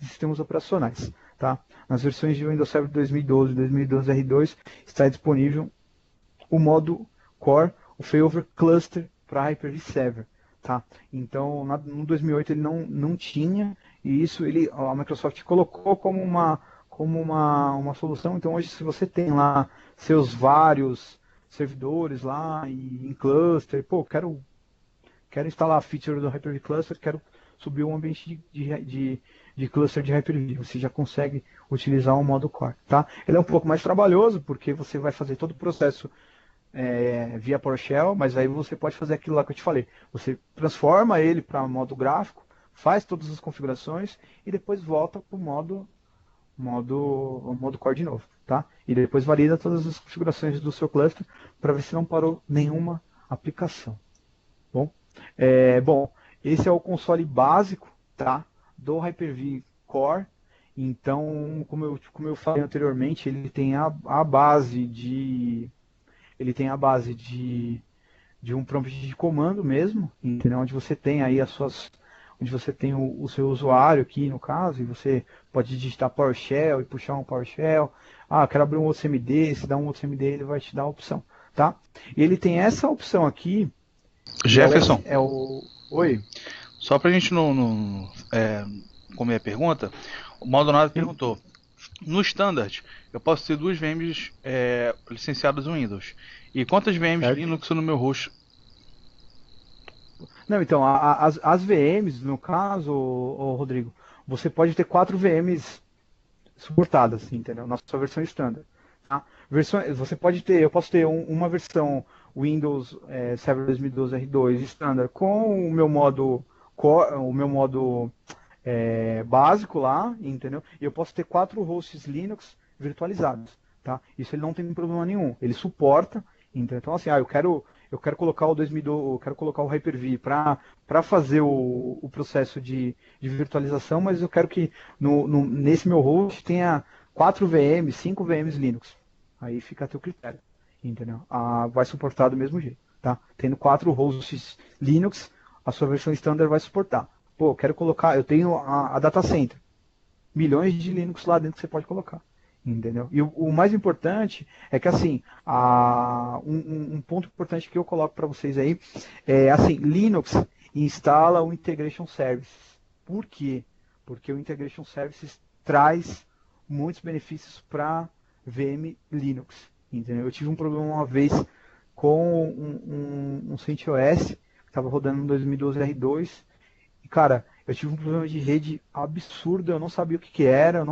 sistemas operacionais. Tá? Nas versões de Windows Server 2012 e 2012 R2 está disponível o modo Core, o Failover Cluster para Hyper-V Server. Tá? Então, no 2008 ele não tinha, e isso a Microsoft colocou como uma solução. Então, hoje, se você tem lá seus vários servidores lá em cluster, pô, quero instalar a feature do Hyper-V Cluster, quero subir um ambiente de cluster de Hyper-V. Você já consegue utilizar o modo Core. Tá? Ele é um pouco mais trabalhoso, porque você vai fazer todo o processo via PowerShell, mas aí você pode fazer aquilo lá que eu te falei. Você transforma ele para modo gráfico, faz todas as configurações e depois volta para o modo Core de novo. Tá? E depois valida todas as configurações do seu cluster para ver se não parou nenhuma aplicação. Bom, esse é o console básico, tá, do Hyper-V Core. Então, como eu falei anteriormente, ele tem a base de um prompt de comando mesmo, entendeu? Onde você tem aí onde você tem o seu usuário aqui no caso, e você pode digitar PowerShell e puxar um PowerShell. Ah, quero abrir um outro CMD, se dá um outro CMD, ele vai te dar a opção, tá? E ele tem essa opção aqui, Jefferson, Oi? só pra gente não comer a pergunta, o Maldonado perguntou: no Standard, eu posso ter duas VMs licenciadas no Windows. E quantas VMs Certo. Linux no meu host? Não, então, as VMs, no caso, Rodrigo, você pode ter 4 VMs suportadas, entendeu? Na sua versão standard. Tá? Você pode ter, eu posso ter uma versão Windows Server 2012 R2 standard com o meu modo básico lá, entendeu? E eu posso ter 4 hosts Linux virtualizados, tá? Isso ele não tem problema nenhum, ele suporta, entendeu? Então assim, eu quero colocar o 2012, eu quero colocar o Hyper-V para fazer o processo de virtualização, mas eu quero que nesse meu host tenha 4 VMs, 5 VMs Linux. Aí fica a teu critério, entendeu? Vai suportar do mesmo jeito, tá? Tendo 4 hosts Linux, a sua versão standard vai suportar. Pô, eu tenho a data center. Milhões de Linux lá dentro que você pode colocar. Entendeu? E o mais importante é que, assim, um ponto importante que eu coloco para vocês aí é, assim, Linux instala o Integration Services. Por quê? Porque o Integration Services traz muitos benefícios para VM Linux. Entendeu? Eu tive um problema uma vez com um CentOS que estava rodando no 2012 R2 e, cara, eu tive um problema de rede absurdo, eu não sabia o que que era,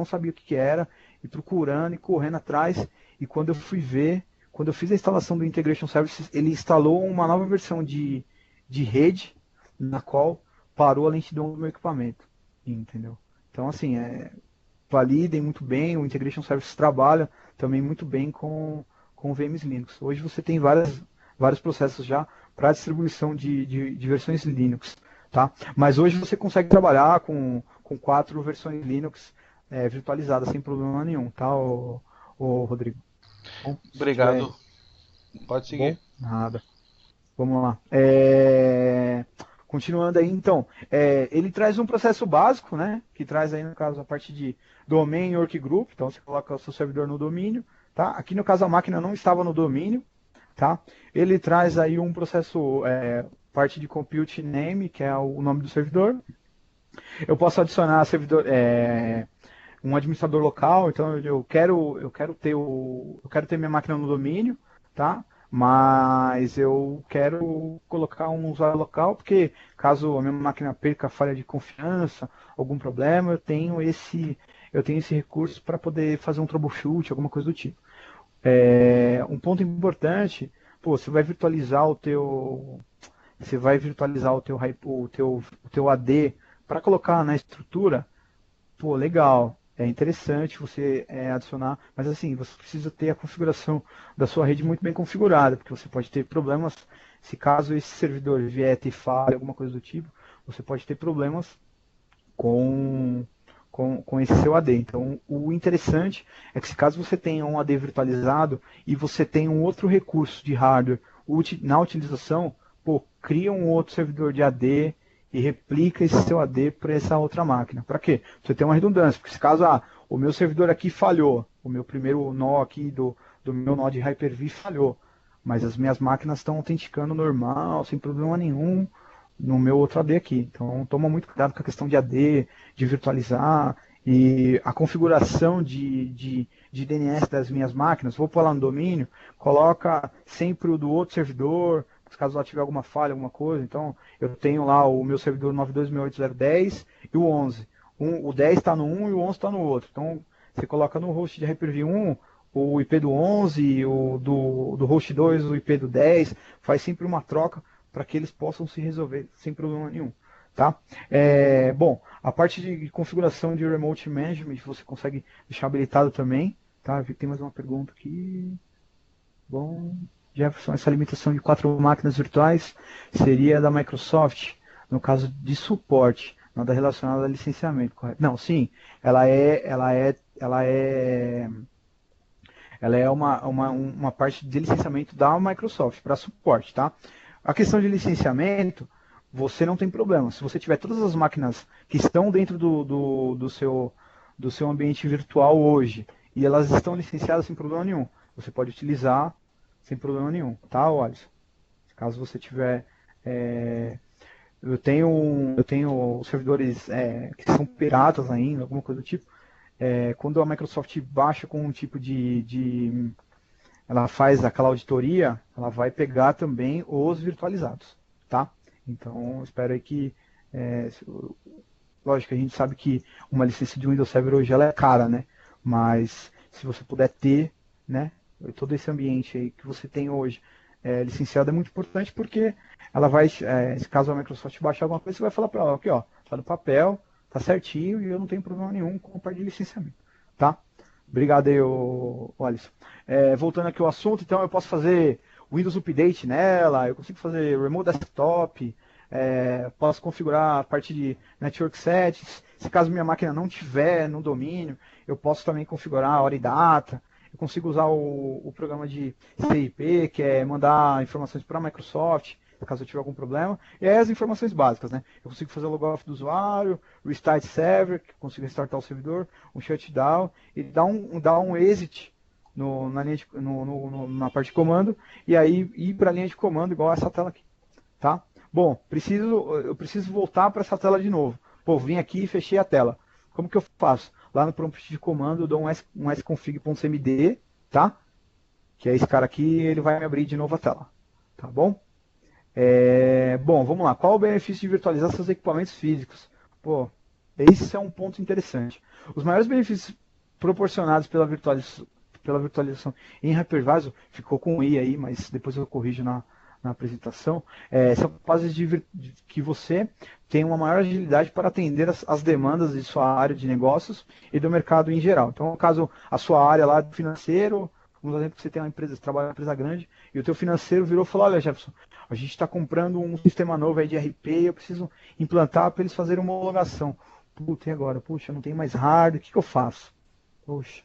e procurando e correndo atrás, e quando eu fui ver, quando eu fiz a instalação do Integration Services, ele instalou uma nova versão de rede, na qual parou a lentidão do meu equipamento, entendeu? Então, assim, validem muito bem, o Integration Service trabalha também muito bem com VMs Linux. Hoje você tem vários processos já para distribuição de versões Linux, tá? Mas hoje você consegue trabalhar com 4 versões Linux virtualizadas sem problema nenhum, tá, ô Rodrigo? Bom, Obrigado. Pode seguir. Bom, nada. Vamos lá. Continuando aí, então, ele traz um processo básico, né? Que traz aí, no caso, a parte de domain e workgroup. Então, você coloca o seu servidor no domínio, tá? Aqui, no caso, a máquina não estava no domínio, tá? Ele traz aí um processo, parte de compute name, que é o nome do servidor. Eu posso adicionar um administrador local, então eu quero ter minha máquina no domínio, tá? Mas eu quero colocar um usuário local, porque caso a minha máquina perca falha de confiança, algum problema, eu tenho esse recurso para poder fazer um troubleshoot, alguma coisa do tipo. Um ponto importante, pô, você vai virtualizar o teu AD para colocar na estrutura. Pô, legal, é interessante você adicionar, mas assim, você precisa ter a configuração da sua rede muito bem configurada, porque você pode ter problemas, se caso esse servidor vier ter falha, alguma coisa do tipo, você pode ter problemas com esse seu AD. Então, o interessante é que se caso você tenha um AD virtualizado e você tem um outro recurso de hardware na utilização, pô, cria um outro servidor de AD e replica esse seu AD para essa outra máquina. Para quê? Pra você ter uma redundância, porque se caso o meu servidor aqui falhou, o meu primeiro nó aqui do meu nó de Hyper-V falhou, mas as minhas máquinas estão autenticando normal, sem problema nenhum, no meu outro AD aqui. Então toma muito cuidado com a questão de AD, de virtualizar e a configuração de DNS das minhas máquinas. Vou pôr lá no domínio, coloca sempre o do outro servidor, se caso lá tiver alguma falha, alguma coisa. Então eu tenho lá o meu servidor 92.68010 e o 11. O 10 está no 1 e o 11 está no outro. Então você coloca no host de Hyper-V 1 o IP do 11, o do host 2, o IP do 10, faz sempre uma troca para que eles possam se resolver sem problema nenhum. Tá? Bom, a parte de configuração de Remote Management você consegue deixar habilitado também. Tá? Tem mais uma pergunta aqui. Bom, Jefferson, essa limitação de 4 máquinas virtuais seria da Microsoft, no caso de suporte, nada relacionado a licenciamento, correto? Não, sim, ela é uma parte de licenciamento da Microsoft para suporte, tá? A questão de licenciamento, você não tem problema. Se você tiver todas as máquinas que estão dentro do seu ambiente virtual hoje e elas estão licenciadas sem problema nenhum, você pode utilizar sem problema nenhum, tá, Alisson? Caso você tiver... eu tenho servidores que são piratas ainda, alguma coisa do tipo. Quando a Microsoft baixa com um tipo ela faz aquela auditoria, ela vai pegar também os virtualizados, tá? Então, espero aí que... lógico, a gente sabe que uma licença de Windows Server hoje ela é cara, né? Mas se você puder ter, né, todo esse ambiente aí que você tem hoje licenciado é muito importante, porque ela vai, se caso a Microsoft baixar alguma coisa, você vai falar para ela, aqui ó, tá no papel, tá certinho e eu não tenho problema nenhum com a parte de licenciamento, tá? Obrigado aí, Alisson. Voltando aqui ao assunto, então eu posso fazer Windows Update nela, eu consigo fazer Remote Desktop, posso configurar a parte de Network Settings, se caso minha máquina não tiver no domínio, eu posso também configurar a hora e data, eu consigo usar o programa de CIP, que é mandar informações para a Microsoft, caso eu tiver algum problema, e aí as informações básicas, né? Eu consigo fazer o logout do usuário, restart server, que consigo restartar o servidor, um shutdown, e dar um exit na parte de comando, e aí ir para a linha de comando igual essa tela aqui, tá? Bom, eu preciso voltar para essa tela de novo. Pô, vim aqui e fechei a tela. Como que eu faço? Lá no prompt de comando eu dou um sconfig.cmd, tá? Que é esse cara aqui, ele vai me abrir de novo a tela, tá bom? Bom, vamos lá. Qual o benefício de virtualizar seus equipamentos físicos? Pô, esse é um ponto interessante. Os maiores benefícios proporcionados pela virtualização em Hypervisor, ficou com I aí, mas depois eu corrijo na apresentação, são fases que você tem uma maior agilidade para atender as demandas de sua área de negócios e do mercado em geral. Então, no caso, a sua área lá de financeiro, vamos exemplo que você tem uma empresa, você trabalha em uma empresa grande, e o teu financeiro virou e falou, olha, Jefferson, a gente está comprando um sistema novo aí de RP, eu preciso implantar para eles fazerem uma homologação. Puta, e agora? Puxa, não tem mais hardware, o que eu faço? Poxa,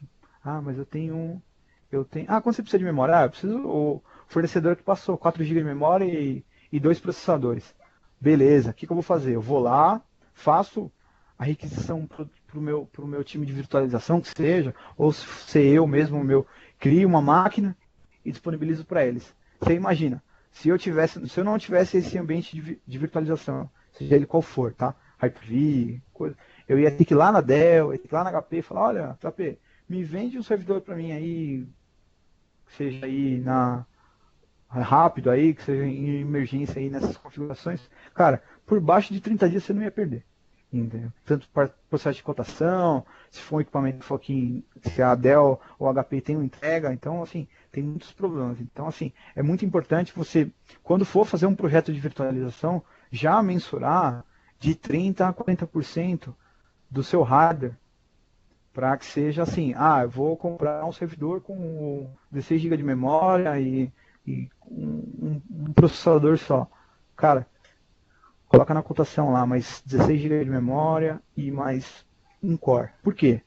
mas eu tenho. Quando você precisa de memória? Eu preciso. O fornecedor que passou 4 GB de memória e 2 processadores. Beleza, o que eu vou fazer? Eu vou lá, faço a requisição para o meu time de virtualização, que seja, ou se eu mesmo, crio uma máquina e disponibilizo para eles. Você imagina, se eu não tivesse esse ambiente de virtualização, seja ele qual for, tá? Hyper-V, coisa, eu ia ter que ir lá na Dell, ia ter que ir lá na HP e falar, olha, HP, me vende um servidor para mim aí, que seja aí rápido aí, que seja em emergência aí nessas configurações. Cara, por baixo de 30 dias você não ia perder. Entendeu? Tanto para processo de cotação, se for um equipamento se a Dell ou a HP tem uma entrega, então assim, tem muitos problemas. Então assim, é muito importante você, quando for fazer um projeto de virtualização, já mensurar de 30% a 40% do seu hardware, para que seja assim, eu vou comprar um servidor com 16 GB de memória e um processador só. Cara, coloca na cotação lá, mais 16 GB de memória e mais um core. Por quê?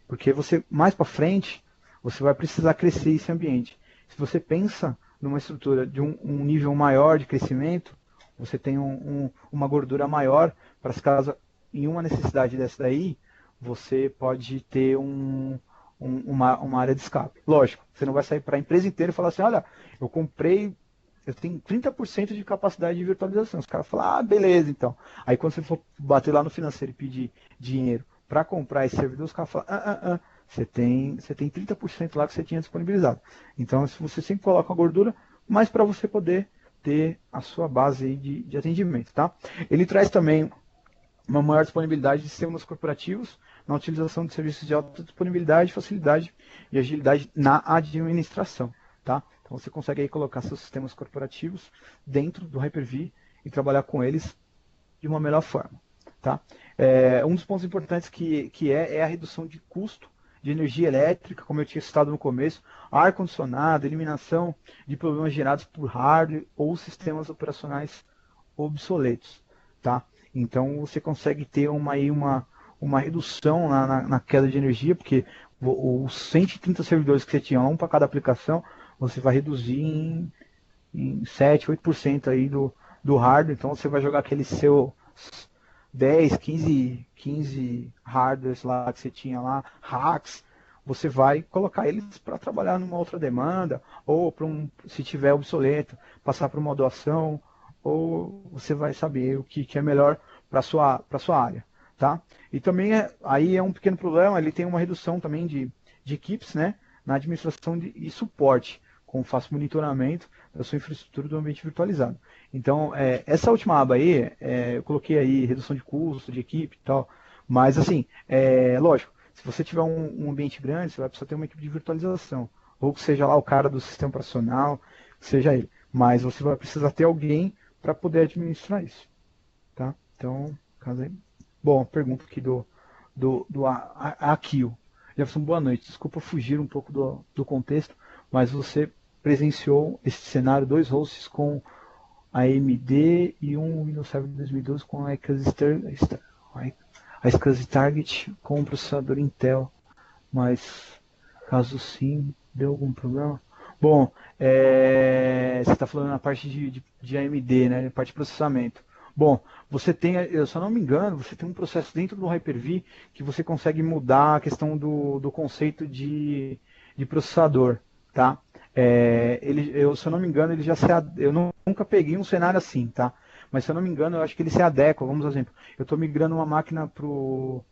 Porque você, mais para frente, você vai precisar crescer esse ambiente. Se você pensa numa estrutura de um nível maior de crescimento, você tem uma gordura maior para as casas. Em uma necessidade dessa daí, você pode ter uma área de escape. Lógico, você não vai sair para a empresa inteira e falar assim, olha, eu tenho 30% de capacidade de virtualização. Os caras falam, beleza, então. Aí quando você for bater lá no financeiro e pedir dinheiro para comprar esse servidor, os caras falam, você tem 30% lá que você tinha disponibilizado. Então, se você sempre coloca a gordura, mas para você poder ter a sua base aí de atendimento, tá? Ele traz também uma maior disponibilidade de sistemas corporativos na utilização de serviços de alta disponibilidade, facilidade e agilidade na administração, tá? Então você consegue aí colocar seus sistemas corporativos dentro do Hyper-V e trabalhar com eles de uma melhor forma, tá? Um dos pontos importantes que é a redução de custo de energia elétrica, como eu tinha citado no começo, ar-condicionado, eliminação de problemas gerados por hardware ou sistemas operacionais obsoletos, tá? Então você consegue ter uma redução na queda de energia, porque os 130 servidores que você tinha, um para cada aplicação, você vai reduzir em 7, 8% aí do hardware. Então você vai jogar aquele seu 10, 15 hardwares lá que você tinha lá, hacks, você vai colocar eles para trabalhar numa outra demanda, ou se tiver obsoleto, passar para uma doação, ou você vai saber o que é melhor para a sua área, tá? E também aí é um pequeno problema, ele tem uma redução também de equipes, né, na administração e suporte, com fácil monitoramento da sua infraestrutura do ambiente virtualizado. Então, essa última aba aí, eu coloquei aí redução de custo, de equipe e tal, mas assim, lógico, se você tiver um ambiente grande, você vai precisar ter uma equipe de virtualização, ou que seja lá o cara do sistema operacional, que seja ele, mas você vai precisar ter alguém para poder administrar isso, tá? Então, caso aí. Bom, pergunta aqui do Akio. Jefferson, boa noite. Desculpa fugir um pouco do contexto, mas você presenciou esse cenário, 2 hosts com a AMD e um Windows Server 2012 com a SCSI Target com o processador Intel, mas caso sim, deu algum problema? Bom, você está falando na parte de AMD, né, na parte de processamento. Bom, você tem, se eu não me engano, você tem um processo dentro do Hyper-V que você consegue mudar a questão do conceito de processador, tá? Se eu não me engano, ele já eu nunca peguei um cenário assim, tá? Mas se eu não me engano, eu acho que ele se adequa. Vamos por exemplo, eu estou migrando uma máquina pro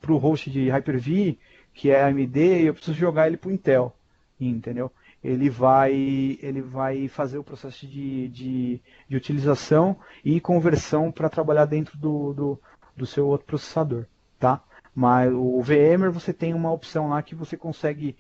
host de Hyper-V, que é AMD, e eu preciso jogar ele pro Intel, entendeu? Ele vai fazer o processo de utilização e conversão para trabalhar dentro do seu outro processador, tá? Mas o VMware você tem uma opção lá que você consegue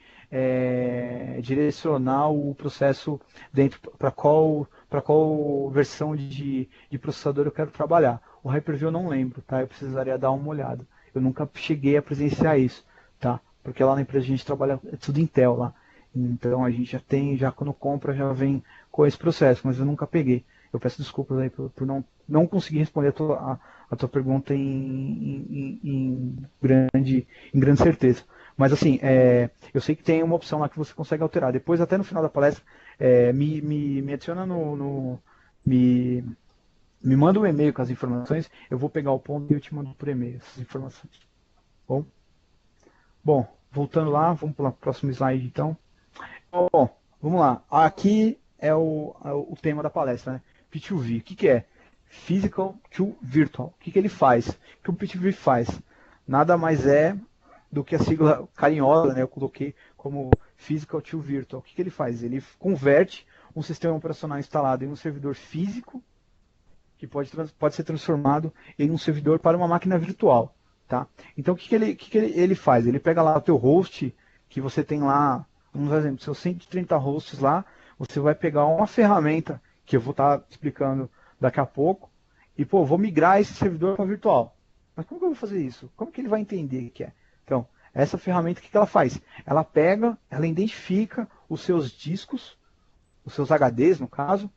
direcionar o processo dentro para qual para qual versão de processador eu quero trabalhar. O Hyper-V eu não lembro, tá? Eu precisaria dar uma olhada. Eu nunca cheguei a presenciar isso, tá? Porque lá na empresa a gente trabalha, é tudo Intel lá. Então a gente já tem, já quando compra, já vem com esse processo, mas eu nunca peguei. Eu peço desculpas aí por não conseguir responder a tua pergunta em grande certeza. Mas assim, eu sei que tem uma opção lá que você consegue alterar. Depois, até no final da palestra, me adiciona me, me manda um e-mail com as informações, eu vou pegar o ponto e eu te mando por e-mail essas informações. Bom, bom, voltando lá, vamos para o próximo slide então. Bom, vamos lá. Aqui é o tema da palestra, né? P2V. O que é? Physical to Virtual. O que ele faz? O que o P2V faz? Nada mais é do que a sigla carinhosa, né? Eu coloquei como Physical to Virtual. O que ele faz? Ele converte um sistema operacional instalado em um servidor físico que pode ser transformado em um servidor para uma máquina virtual. Tá? Então, o que ele faz? Ele pega lá o teu host, que você tem lá, vamos dar exemplo, seus 130 hosts lá, você vai pegar uma ferramenta, que eu vou estar explicando daqui a pouco, e, pô, vou migrar esse servidor para virtual. Mas como que eu vou fazer isso? Como que ele vai entender o que é? Então, essa ferramenta, o que ela faz? Ela pega, ela identifica os seus discos, os seus HDs, no caso,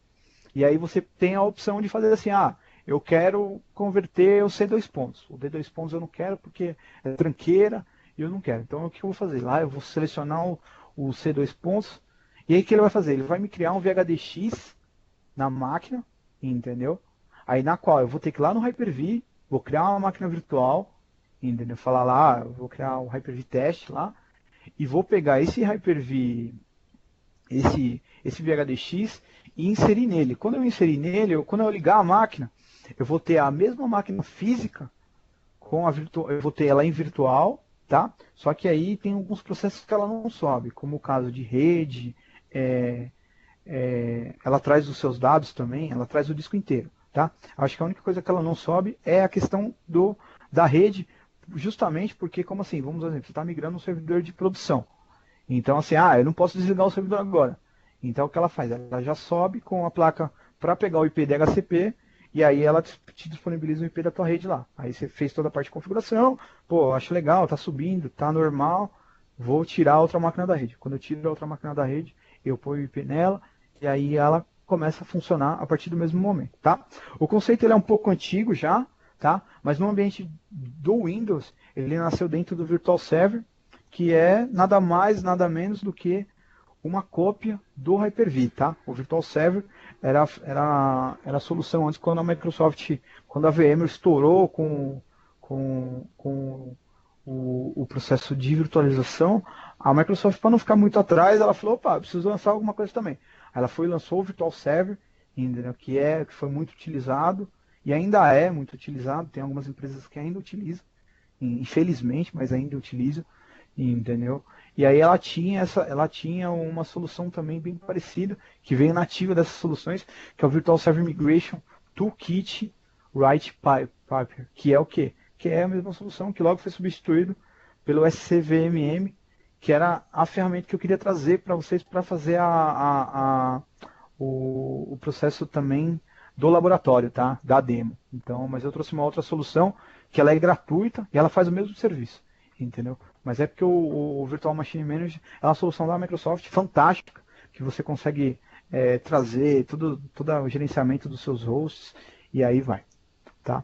e aí você tem a opção de fazer assim, eu quero converter o C2 pontos. O D2 pontos eu não quero porque é tranqueira e eu não quero. Então o que eu vou fazer? Lá eu vou selecionar o C2 pontos. E aí o que ele vai fazer? Ele vai me criar um VHDX na máquina, entendeu? Aí na qual eu vou ter que ir lá no Hyper-V, vou criar uma máquina virtual, entendeu? Falar lá, eu vou criar um Hyper-V teste lá, e vou pegar esse Hyper-V, esse VHDX e inserir nele. Quando eu inserir nele, quando eu ligar a máquina, eu vou ter a mesma máquina física com eu vou ter ela em virtual, tá? Só que aí tem alguns processos que ela não sobe, como o caso de rede, ela traz os seus dados também, ela traz o disco inteiro, tá? Acho que a única coisa que ela não sobe é a questão da rede, justamente porque, como assim, vamos dizer, você está migrando um servidor de produção. Então, assim, eu não posso desligar o servidor agora. Então, o que ela faz? Ela já sobe com a placa para pegar o IP DHCP e aí ela te disponibiliza o IP da tua rede lá. Aí você fez toda a parte de configuração, pô, acho legal, tá subindo, tá normal, vou tirar a outra máquina da rede. Quando eu tiro a outra máquina da rede, eu ponho o IP nela e aí ela começa a funcionar a partir do mesmo momento, tá? O conceito ele é um pouco antigo já, tá? Mas no ambiente do Windows, ele nasceu dentro do Virtual Server, que é nada mais, nada menos do que uma cópia do Hyper-V, tá? O Virtual Server era a solução antes quando a Microsoft, quando a VMware estourou com o processo de virtualização, a Microsoft, para não ficar muito atrás, ela falou, opa, preciso lançar alguma coisa também. Ela foi e lançou o Virtual Server, entendeu? Que foi muito utilizado e ainda é muito utilizado, tem algumas empresas que ainda utilizam, infelizmente, mas ainda utilizam, entendeu? E aí ela tinha uma solução também bem parecida, que veio nativa dessas soluções, que é o Virtual Server Migration Toolkit Write Paper, que é o quê? Que é a mesma solução que logo foi substituído pelo SCVMM, que era a ferramenta que eu queria trazer para vocês para fazer o processo também do laboratório, tá? Da demo. Então, mas eu trouxe uma outra solução que ela é gratuita e ela faz o mesmo serviço, entendeu? Mas é porque o Virtual Machine Manager é uma solução da Microsoft fantástica, que você consegue trazer todo o gerenciamento dos seus hosts e aí vai, tá?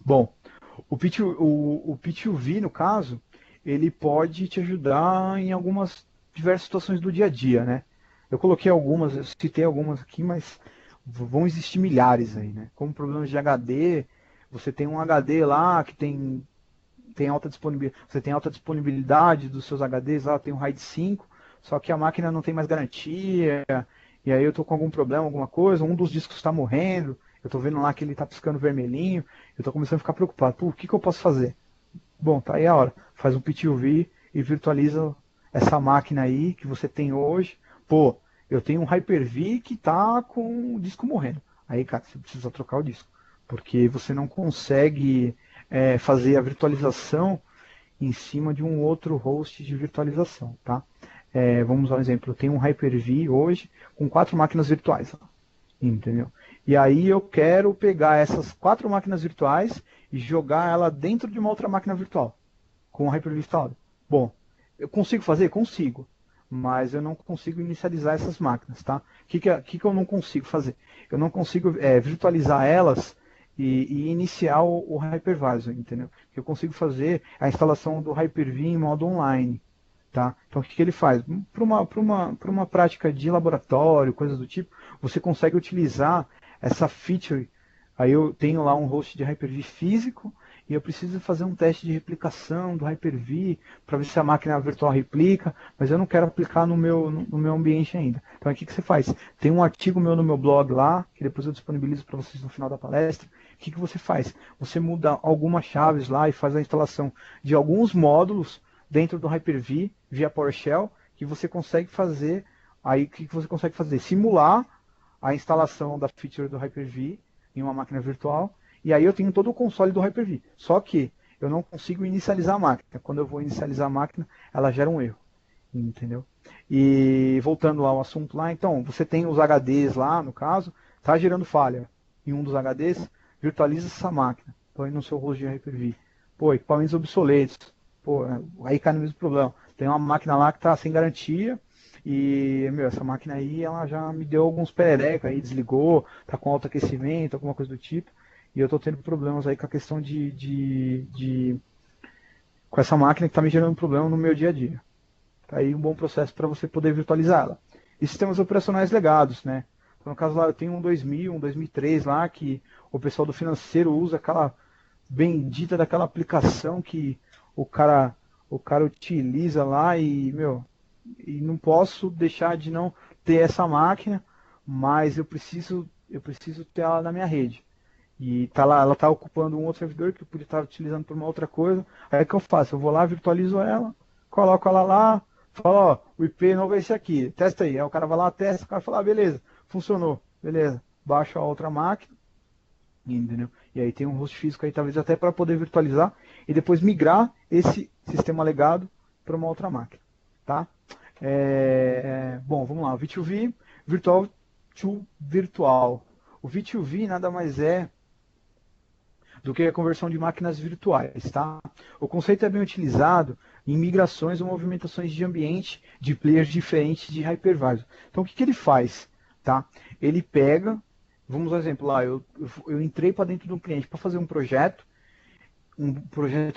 Bom, o P2V, no caso, ele pode te ajudar em algumas diversas situações do dia a dia, né? Eu coloquei algumas, eu citei algumas aqui, mas vão existir milhares aí, né? Como problemas de HD, você tem um HD lá que tem alta disponibilidade, você tem alta disponibilidade dos seus HDs lá, tem um RAID 5, só que a máquina não tem mais garantia, e aí eu estou com algum problema, alguma coisa, um dos discos está morrendo, eu estou vendo lá que ele está piscando vermelhinho, eu estou começando a ficar preocupado, pô, o que eu posso fazer? Bom, tá aí a hora, faz um P2V e virtualiza essa máquina aí que você tem hoje, pô, eu tenho um Hyper-V que está com o disco morrendo, aí cara, você precisa trocar o disco, porque você não consegue fazer a virtualização em cima de um outro host de virtualização, tá? vamos dar um exemplo, eu tenho um Hyper-V hoje com 4 máquinas virtuais, entendeu? E aí eu quero pegar essas 4 máquinas virtuais e jogar ela dentro de uma outra máquina virtual, com o Hyper-V instalado. Bom, eu consigo fazer? Consigo, mas eu não consigo inicializar essas máquinas, tá? O que eu não consigo fazer? Eu não consigo virtualizar elas e iniciar o hypervisor, entendeu? O que eu consigo fazer é a instalação do Hyper-V em modo online, tá? Então o que ele faz? Para uma prática de laboratório, coisas do tipo, você consegue utilizar essa feature. Aí eu tenho lá um host de Hyper-V físico e eu preciso fazer um teste de replicação do Hyper-V para ver se a máquina virtual replica, mas eu não quero aplicar no meu ambiente ainda. Então o que você faz? Tem um artigo meu no meu blog lá, que depois eu disponibilizo para vocês no final da palestra. O que você faz? Você muda algumas chaves lá e faz a instalação de alguns módulos dentro do Hyper-V via PowerShell que você consegue fazer. Aí o que você consegue fazer? Simular a instalação da feature do Hyper-V em uma máquina virtual, e aí eu tenho todo o console do Hyper-V. Só que eu não consigo inicializar a máquina. Quando eu vou inicializar a máquina, ela gera um erro, entendeu? E voltando ao assunto lá, então, você tem os HDs lá, no caso, está gerando falha em um dos HDs, virtualiza essa máquina, põe no seu host de Hyper-V. Pô, equipamentos obsoletos, pô, aí cai no mesmo problema. Tem uma máquina lá que está sem garantia, e, meu, essa máquina aí, ela já me deu alguns perereca aí, desligou, tá com alto aquecimento, alguma coisa do tipo. E eu tô tendo problemas aí com a questão com essa máquina que tá me gerando problema no meu dia a dia. Tá aí um bom processo para você poder virtualizá-la. E sistemas operacionais legados, né? Então, no caso lá, eu tenho um 2000, um 2003 lá, que o pessoal do financeiro usa aquela bendita daquela aplicação que o cara, o cara utiliza lá e, meu, e não posso deixar de não ter essa máquina, mas eu preciso ter ela na minha rede. E tá lá, ela está ocupando um outro servidor que eu podia estar utilizando para uma outra coisa. Aí o que eu faço? Eu vou lá, virtualizo ela, coloco ela lá, falo, ó, o IP novo é esse aqui, testa aí. Aí o cara vai lá, testa, o cara fala, ah, beleza, funcionou, beleza. Baixa a outra máquina, entendeu? E aí tem um host físico aí, talvez até para poder virtualizar e depois migrar esse sistema legado para uma outra máquina, tá? Bom, vamos lá, o V2V, virtual to virtual. O V2V nada mais é do que a conversão de máquinas virtuais, tá? O conceito é bem utilizado em migrações ou movimentações de ambiente de players diferentes de hypervisor. Então, o que ele faz, tá? Ele pega, vamos dar um exemplo lá, eu entrei para dentro de um cliente para fazer um projeto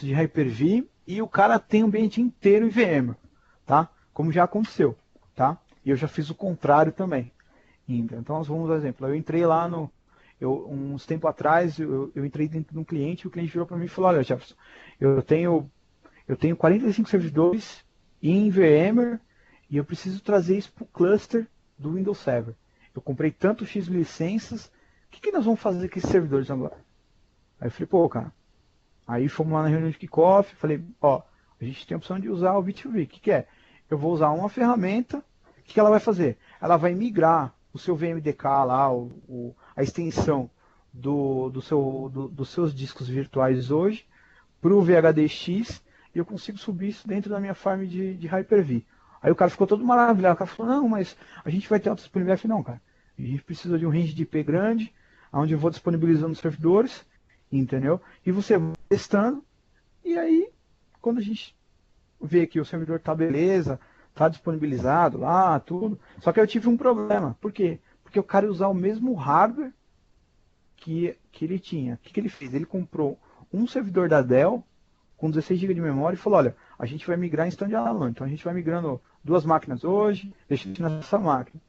de Hyper-V e o cara tem o ambiente inteiro em VMware, tá? Como já aconteceu, tá? E eu já fiz o contrário também. Então, vamos dar um exemplo. Eu entrei lá uns tempo atrás, eu entrei dentro de um cliente e o cliente virou para mim e falou, olha, Jefferson, eu tenho 45 servidores em VMware e eu preciso trazer isso para o cluster do Windows Server. Eu comprei tanto X licenças, o que nós vamos fazer com esses servidores agora? Aí eu falei, pô, cara, aí fomos lá na reunião de kickoff, falei, ó, a gente tem a opção de usar o V2V, o que é? Eu vou usar uma ferramenta, o que ela vai fazer? Ela vai migrar o seu VMDK lá, a extensão dos seus discos virtuais hoje para o VHDX e eu consigo subir isso dentro da minha farm de Hyper-V. Aí o cara ficou todo maravilhado, o cara falou, não, mas a gente vai ter alta disponibilidade. Eu falei, não, cara, a gente precisa de um range de IP grande, onde eu vou disponibilizando os servidores, entendeu? E você vai testando, e aí, quando a gente vê que o servidor tá beleza, tá disponibilizado lá, tudo. Só que eu tive um problema. Por quê? Porque o cara ia usar o mesmo hardware que ele tinha. O que ele fez? Ele comprou um servidor da Dell com 16 GB de memória e falou, olha, a gente vai migrar em standalone. Então a gente vai migrando 2 máquinas hoje, deixando nessa máquina.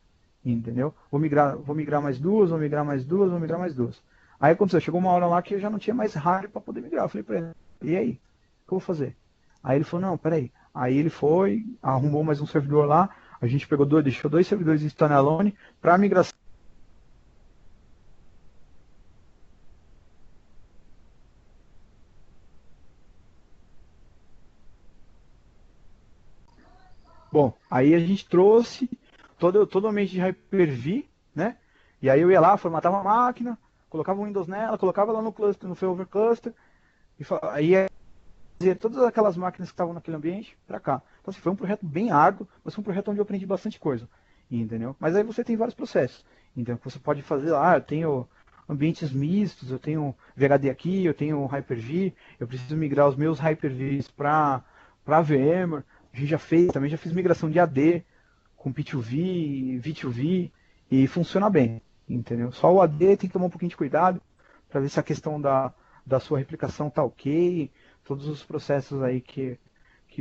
Entendeu? Vou migrar mais duas, vou migrar mais duas, vou migrar mais duas. Aí aconteceu, chegou uma hora lá que eu já não tinha mais hardware para poder migrar. Eu falei para ele, e aí? O que eu vou fazer? Aí ele falou, não, peraí. Aí ele foi, arrumou mais um servidor lá, a gente deixou 2 servidores em standalone para migração. Bom, aí a gente trouxe todo o ambiente de Hyper-V, né? E aí eu ia lá, formatava a máquina, colocava o Windows nela, colocava lá no cluster, no failover cluster, e aí todas aquelas máquinas que estavam naquele ambiente para cá. Então, assim, foi um projeto bem árduo, mas foi um projeto onde eu aprendi bastante coisa, entendeu? Mas aí você tem vários processos, então você pode fazer lá, eu tenho ambientes mistos, eu tenho VHD aqui, eu tenho Hyper-V, eu preciso migrar os meus Hyper-Vs para VMware, a gente já fez, também já fiz migração de AD com P2V, V2V, e funciona bem, entendeu? Só o AD tem que tomar um pouquinho de cuidado para ver se a questão da sua replicação tá ok, todos os processos aí que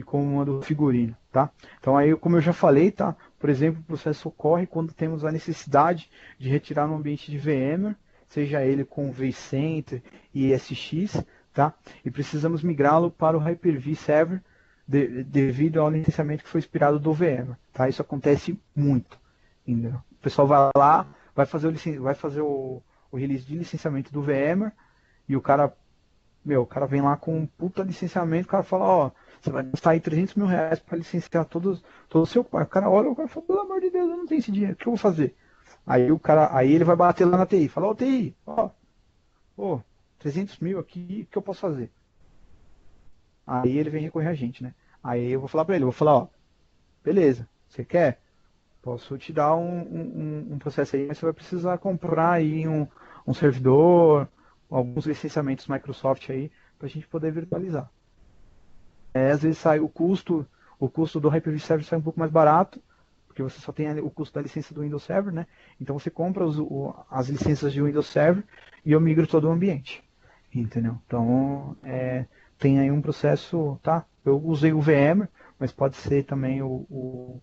comandam o figurino, tá? Então aí, como eu já falei, tá? Por exemplo, o processo ocorre quando temos a necessidade de retirar no ambiente de VMware, seja ele com vCenter e ESX, tá? E precisamos migrá-lo para o Hyper-V Server devido ao licenciamento que foi expirado do VMware, tá? Isso acontece muito, entendeu? O pessoal vai lá, vai fazer o release de licenciamento do VMware e o cara vem lá com um puta licenciamento, o cara fala, ó, você vai gastar aí R$ 300.000 para licenciar todo o seu parque. O cara olha, o cara fala, pelo amor de Deus, eu não tenho esse dinheiro, o que eu vou fazer? Aí ele vai bater lá na TI, fala, ó, TI, ó, 300 mil aqui, o que eu posso fazer? Aí ele vem recorrer a gente, né? Aí eu vou falar pra ele, ó, beleza, você quer? Posso te dar um processo aí, mas você vai precisar comprar aí um servidor, alguns licenciamentos Microsoft aí, pra gente poder virtualizar. Às vezes sai o custo do Hyper-V Server sai um pouco mais barato, porque você só tem o custo da licença do Windows Server, né? Então você compra as licenças de Windows Server e eu migro todo o ambiente, entendeu? Então tem aí um processo, tá? Eu usei o VMware, mas pode ser também o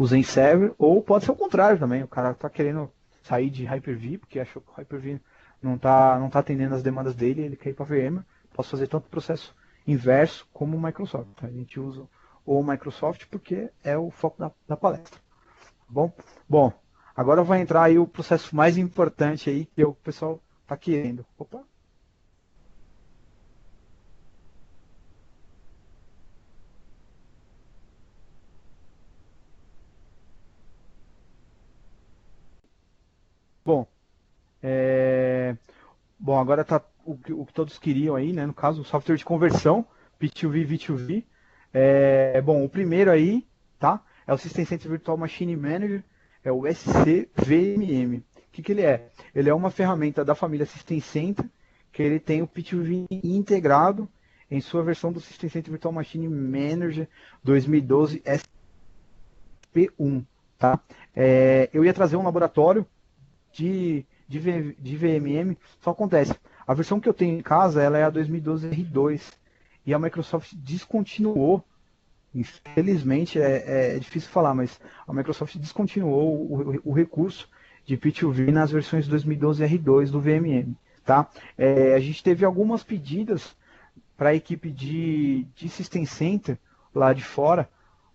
Zen Server, ou pode ser o contrário também, o cara tá querendo sair de Hyper-V, porque achou que o Hyper-V não tá atendendo as demandas dele, ele quer ir para VMware. Posso fazer tanto o processo inverso como o Microsoft. Tá? A gente usa o Microsoft porque é o foco da palestra. Tá bom? Bom, agora vai entrar aí o processo mais importante aí que o pessoal está querendo. Opa! Bom, bom, agora tá o que todos queriam aí, né? No caso, o software de conversão, P2V, V2V. Bom, o primeiro aí, tá? É o System Center Virtual Machine Manager, é o SCVMM. O que ele é? Ele é uma ferramenta da família System Center, que ele tem o P2V integrado em sua versão do System Center Virtual Machine Manager 2012 SP1, tá? Eu ia trazer um laboratório de VMM, só acontece. A versão que eu tenho em casa ela é a 2012 R2 e a Microsoft descontinuou. Infelizmente é difícil falar, mas a Microsoft descontinuou o recurso de P2V nas versões 2012 R2 do VMM. Tá? A gente teve algumas pedidas para a equipe de System Center lá de fora.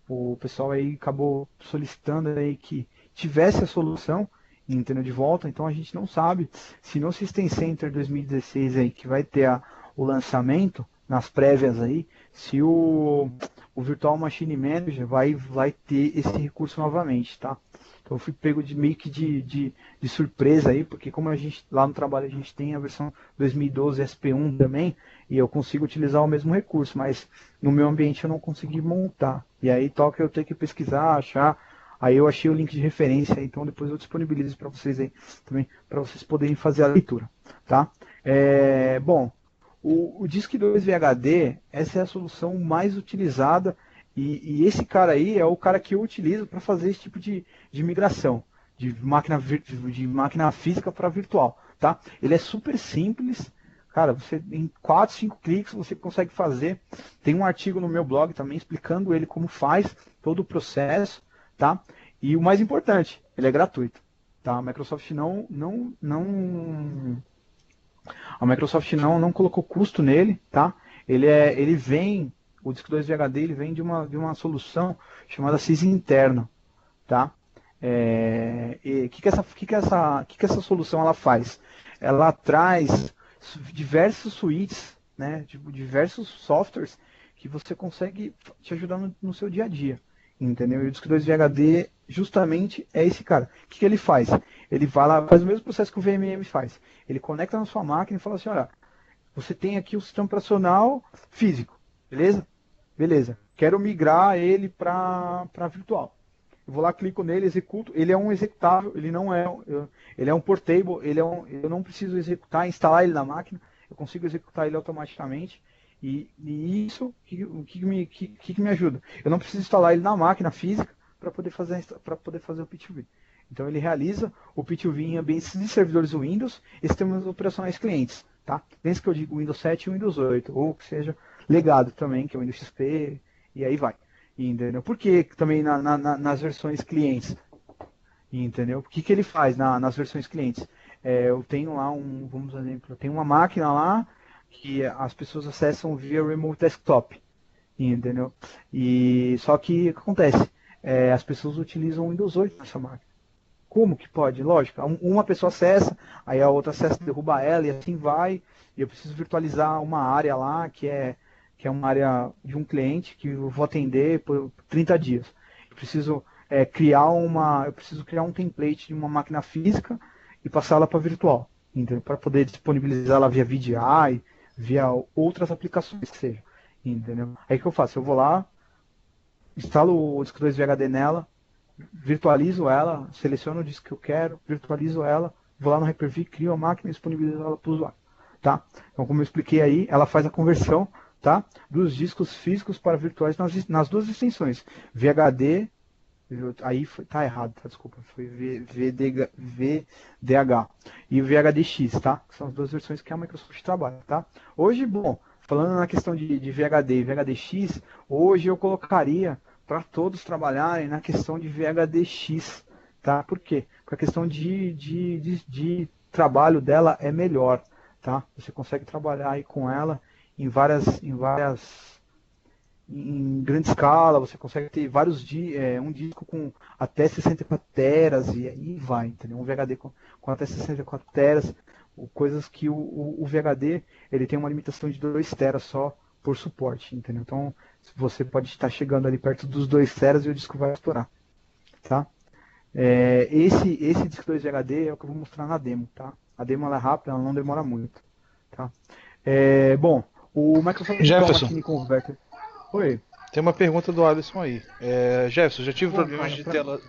O pessoal aí acabou solicitando aí que tivesse a solução, entendeu, de volta. Então a gente não sabe se no System Center 2016 aí que vai ter o lançamento nas prévias aí, se o Virtual Machine Manager vai ter esse recurso novamente, tá? Então eu fui pego meio que de surpresa aí, porque como a gente lá no trabalho a gente tem a versão 2012 SP1 também, e eu consigo utilizar o mesmo recurso, mas no meu ambiente eu não consegui montar. E aí toca eu ter que pesquisar, achar. Aí eu achei o link de referência, então depois eu disponibilizo para vocês aí também, para vocês poderem fazer a leitura, tá? Bom, o Disk 2 VHD, essa é a solução mais utilizada e esse cara aí é o cara que eu utilizo para fazer esse tipo de migração de máquina física para virtual, tá? Ele é super simples, cara, você em 4, 5 cliques você consegue fazer. Tem um artigo no meu blog também explicando ele como faz todo o processo. Tá? E o mais importante, ele é gratuito. Tá? A Microsoft a Microsoft não colocou custo nele. Tá? Ele vem, o Disk 2 VHD ele vem de uma solução chamada SIS interno. Tá? Que essa solução ela faz? Ela traz diversos suítes, né, diversos softwares que você consegue te ajudar no seu dia a dia. Entendeu? E o Disk 2 VHD justamente é esse cara. O que ele faz? Ele vai lá, faz o mesmo processo que o VMM faz. Ele conecta na sua máquina e fala assim, olha, você tem aqui o sistema operacional físico, beleza? Beleza. Quero migrar ele para virtual. Eu vou lá, clico nele, executo. Ele é um executável, ele não é, ele é um portable, eu não preciso executar, instalar ele na máquina, eu consigo executar ele automaticamente. E isso que me ajuda? Eu não preciso instalar ele na máquina física para poder fazer o P2V. Então ele realiza o P2V em ambientes de servidores Windows e sistemas operacionais clientes. Tá? Pense que eu digo Windows 7 e Windows 8, ou que seja legado também, que é o Windows XP, e aí vai. Entendeu? Por que também nas versões clientes? Entendeu? O que ele faz nas versões clientes? Eu tenho lá vamos por exemplo, eu tenho uma máquina lá que as pessoas acessam via Remote Desktop, entendeu? E só que o que acontece? As pessoas utilizam o Windows 8 nessa máquina. Como que pode? Lógico, uma pessoa acessa, aí a outra acessa, derruba ela e assim vai. E eu preciso virtualizar uma área lá que é uma área de um cliente que eu vou atender por 30 dias. Eu preciso eu preciso criar um template de uma máquina física e passá-la para virtual, entendeu? Para poder disponibilizá-la via VDI, via outras aplicações que sejam, entendeu? Aí o que eu faço? Eu vou lá, instalo o disco 2 VHD nela, virtualizo ela, seleciono o disco que eu quero, virtualizo ela, vou lá no Hyper-V, crio a máquina e disponibilizo ela para o usuário. Tá? Então, como eu expliquei aí, ela faz a conversão, tá, dos discos físicos para virtuais nas duas extensões. VHD, aí tá errado, tá? Desculpa, foi VDH e o VHDX, tá? Que são as duas versões que a Microsoft trabalha, tá? Hoje, bom, falando na questão de VHD e VHDX, hoje eu colocaria para todos trabalharem na questão de VHDX, tá? Por quê? Porque a questão de trabalho dela é melhor, tá? Você consegue trabalhar aí com ela em grande escala, você consegue ter um disco com até 64 teras e aí vai, entendeu? Um VHD com até 64 teras, coisas que o VHD ele tem uma limitação de 2 teras só por suporte, entendeu? Então você pode estar chegando ali perto dos 2 teras e o disco vai estourar, tá? Esse disco 2 VHD é o que eu vou mostrar na demo, tá? A demo ela é rápida, ela não demora muito, tá? Bom, o Microsoft Chroma Jefferson, Machine Converter. Oi. tem uma pergunta do Alisson aí. Jefferson, já tive Bom, problemas cara, de tela.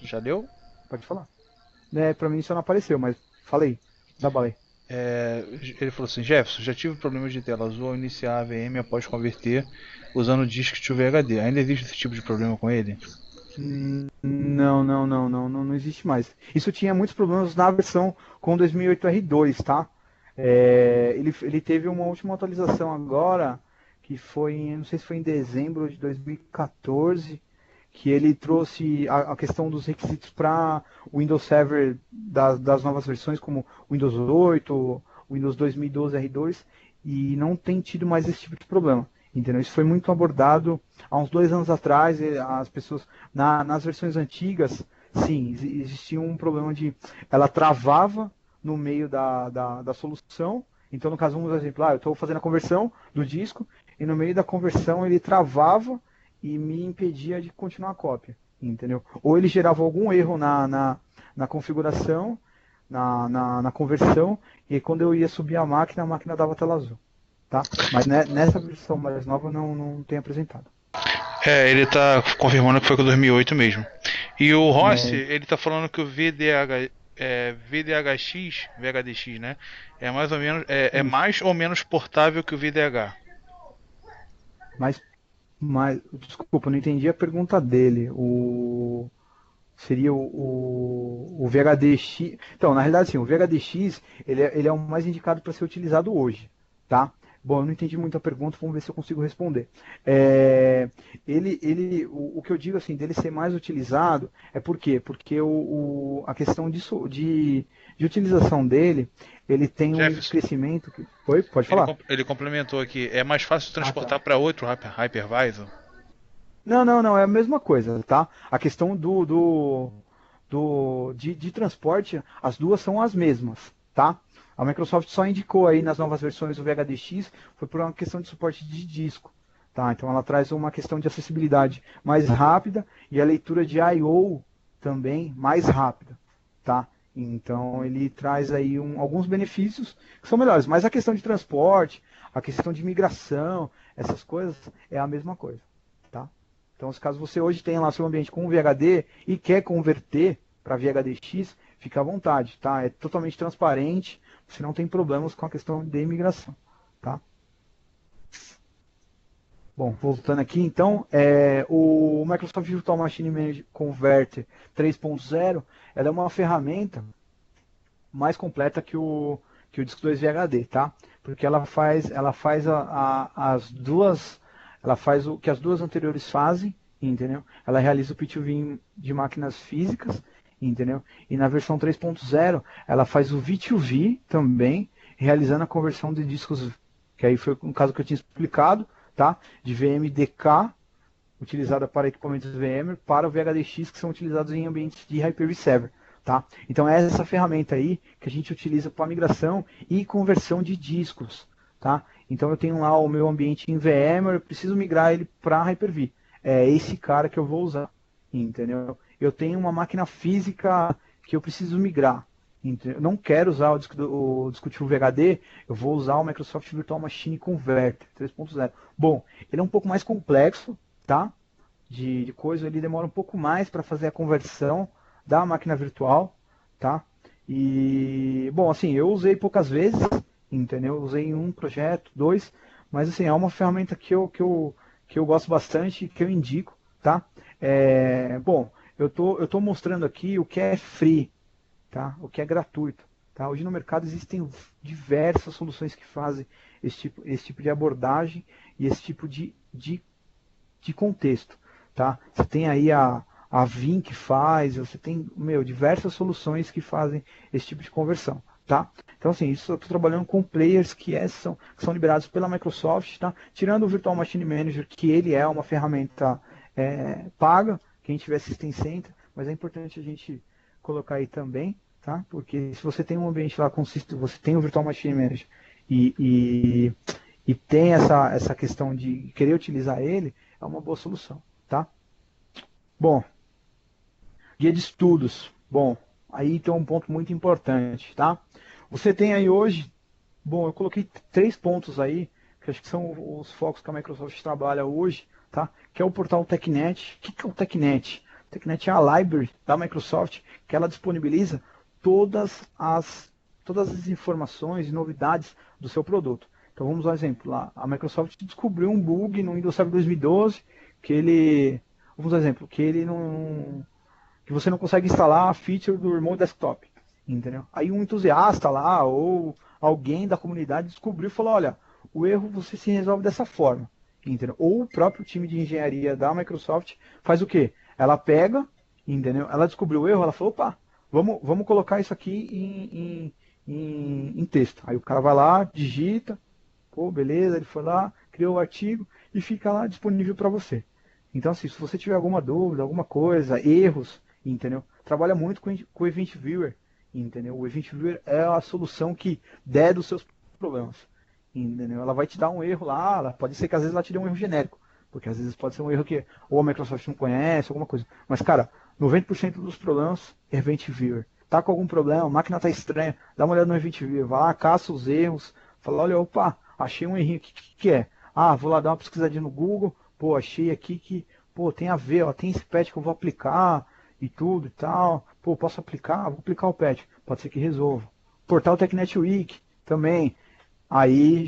Já deu? pode falar. Pra mim isso não apareceu, mas falei. Dá bala aí. Ele falou assim: Jefferson, já tive problemas de tela azul ao iniciar a AVM após converter usando o disco to VHD. Ainda existe esse tipo de problema com ele? Não existe mais. Isso tinha muitos problemas na versão com 2008 R2, tá? Ele teve uma última atualização agora, que foi, não sei se foi em dezembro de 2014, que ele trouxe a questão dos requisitos para o Windows Server das novas versões, como Windows 8, Windows 2012 R2, e não tem tido mais esse tipo de problema. Entendeu? Isso foi muito abordado há uns 2 anos atrás. As pessoas, nas versões antigas, sim, existia um problema de ela travava no meio da solução. Então, no caso, vamos dar um exemplo, eu estou fazendo a conversão do disco e no meio da conversão ele travava e me impedia de continuar a cópia, entendeu? Ou ele gerava algum erro na configuração, na conversão, e quando eu ia subir a máquina dava tela azul, tá? Mas nessa versão mais nova não tem apresentado. Ele tá confirmando que foi com 2008 mesmo. E o Rossi, É, ele tá falando que o VHDX, né? É mais ou menos, é isso. mais ou menos portável que o VDH. Mas, desculpa, não entendi a pergunta dele. Seria o VHDX. Então, na realidade, sim, o VHDX ele é o mais indicado para ser utilizado hoje, tá? Bom, eu não entendi muito a pergunta, vamos ver se eu consigo responder. O que eu digo assim, dele ser mais utilizado é por quê? Porque a questão de utilização dele, ele tem um Jefferson, crescimento. Oi, pode falar? ele complementou aqui, é mais fácil Ah, transportar tá. para outro hypervisor? Não, é a mesma coisa, tá? A questão de transporte, as duas são as mesmas, tá? A Microsoft só indicou aí nas novas versões do VHDX, foi por uma questão de suporte de disco, tá? Então ela traz uma questão de acessibilidade mais rápida e a leitura de I/O também mais rápida, tá? Então ele traz aí alguns benefícios que são melhores, mas a questão de transporte, a questão de migração, essas coisas é a mesma coisa, tá? Então, se caso você hoje tem lá seu ambiente com VHD e quer converter para VHDX, fica à vontade, tá? É totalmente transparente, você não tem problemas com a questão de migração, tá? Bom, voltando aqui, então, o Microsoft Virtual Machine Manager Converter 3.0, ela é uma ferramenta mais completa que o disco 2 VHD, tá? Porque ela faz o que as duas anteriores fazem, entendeu? Ela realiza o P2V de máquinas físicas, entendeu? E na versão 3.0, ela faz o V2V também, realizando a conversão de discos, que aí foi um caso que eu tinha explicado, tá? De VMDK, utilizada para equipamentos VMware, para o VHDX, que são utilizados em ambientes de Hyper-V Server. Tá? Então é essa ferramenta aí que a gente utiliza para migração e conversão de discos. Tá? Então eu tenho lá o meu ambiente em VMware, eu preciso migrar ele para Hyper-V. É esse cara que eu vou usar. Entendeu? Eu tenho uma máquina física que eu preciso migrar. Entendeu? Eu não quero usar o disco VHD, eu vou usar o Microsoft Virtual Machine Converter 3.0. Bom, ele é um pouco mais complexo, tá? De coisa, ele demora um pouco mais para fazer a conversão da máquina virtual, tá? E, bom, assim, eu usei poucas vezes, entendeu? Eu usei em um projeto, dois, mas, assim, é uma ferramenta que eu gosto bastante, que eu indico, tá? Bom, eu tô mostrando aqui o que é free, tá? O que é gratuito, tá? Hoje no mercado existem diversas soluções que fazem esse tipo de abordagem e esse tipo de contexto, tá? Você tem aí a Vim que faz, você tem, diversas soluções que fazem esse tipo de conversão, tá? Então, assim, isso eu estou trabalhando com players que são liberados pela Microsoft, tá? Tirando o Virtual Machine Manager, que ele é uma ferramenta paga, quem tiver System Center, mas é importante a gente colocar aí também, tá? Porque se você tem um ambiente lá com você tem o Virtual Machine Manager e tem essa questão de querer utilizar ele, é uma boa solução, tá? Bom, guia de estudos. Bom, aí tem um ponto muito importante, tá? Você tem aí hoje, bom, eu coloquei 3 pontos aí, que acho que são os focos que a Microsoft trabalha hoje, tá? Que é o portal TechNet. O que é o TechNet? O TechNet é a library da Microsoft que ela disponibiliza todas as informações e novidades do seu produto. Então vamos ao exemplo lá. A Microsoft descobriu um bug no Windows Server 2012 que ele, vamos ao exemplo, que você não consegue instalar a feature do Remote Desktop, entendeu? Aí um entusiasta lá ou alguém da comunidade descobriu e falou, olha, o erro você se resolve dessa forma, entendeu? Ou o próprio time de engenharia da Microsoft faz o quê? Ela pega, entendeu? Ela descobriu o erro, ela falou, opa, vamos colocar isso aqui em texto. Aí o cara vai lá, digita, pô, beleza, ele foi lá, criou o artigo e fica lá disponível para você. Então, assim, se você tiver alguma dúvida, alguma coisa, erros, entendeu? Trabalha muito com o Event Viewer, entendeu? O Event Viewer é a solução que der dos seus problemas, entendeu? Ela vai te dar um erro lá, pode ser que às vezes ela te dê um erro genérico, porque às vezes pode ser um erro que ou a Microsoft não conhece, alguma coisa. Mas, cara, 90% dos problemas é Event Viewer. Tá com algum problema, a máquina tá estranha, dá uma olhada no Event Viewer, vai lá, caça os erros, fala, olha, opa, achei um errinho, o que é? Ah, vou lá dar uma pesquisadinha no Google, pô, achei aqui que, pô, tem a ver, ó, tem esse patch que eu vou aplicar e tudo e tal. Pô, posso aplicar? Vou aplicar o patch. Pode ser que resolva. Portal TechNet Week também. Aí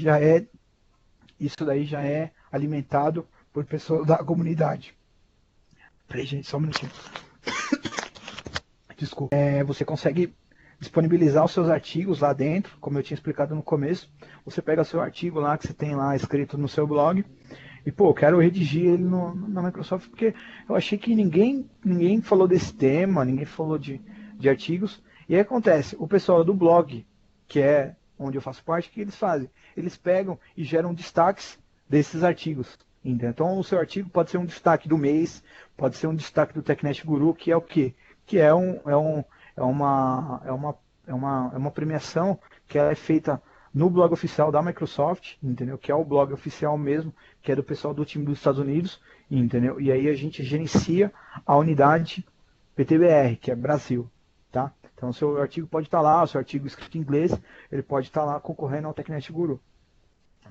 isso daí já é alimentado por pessoas da comunidade. Peraí, gente, só um minutinho. Desculpa. Você consegue disponibilizar os seus artigos lá dentro, como eu tinha explicado no começo. Você pega seu artigo lá que você tem lá escrito no seu blog e, pô, eu quero redigir ele na Microsoft porque eu achei que ninguém falou desse tema, ninguém falou de artigos. E aí acontece, o pessoal do blog, que é onde eu faço parte, o que eles fazem? Eles pegam e geram destaques desses artigos. Entendeu? Então o seu artigo pode ser um destaque do mês, pode ser um destaque do TechNet Guru, que é o quê? Que é uma premiação que é feita no blog oficial da Microsoft, entendeu? Que é o blog oficial mesmo, que é do pessoal do time dos Estados Unidos, entendeu? E aí a gente gerencia a unidade PTBR, que é Brasil, tá? Então, o seu artigo pode estar lá, o seu artigo escrito em inglês, ele pode estar lá concorrendo ao TechNet Guru.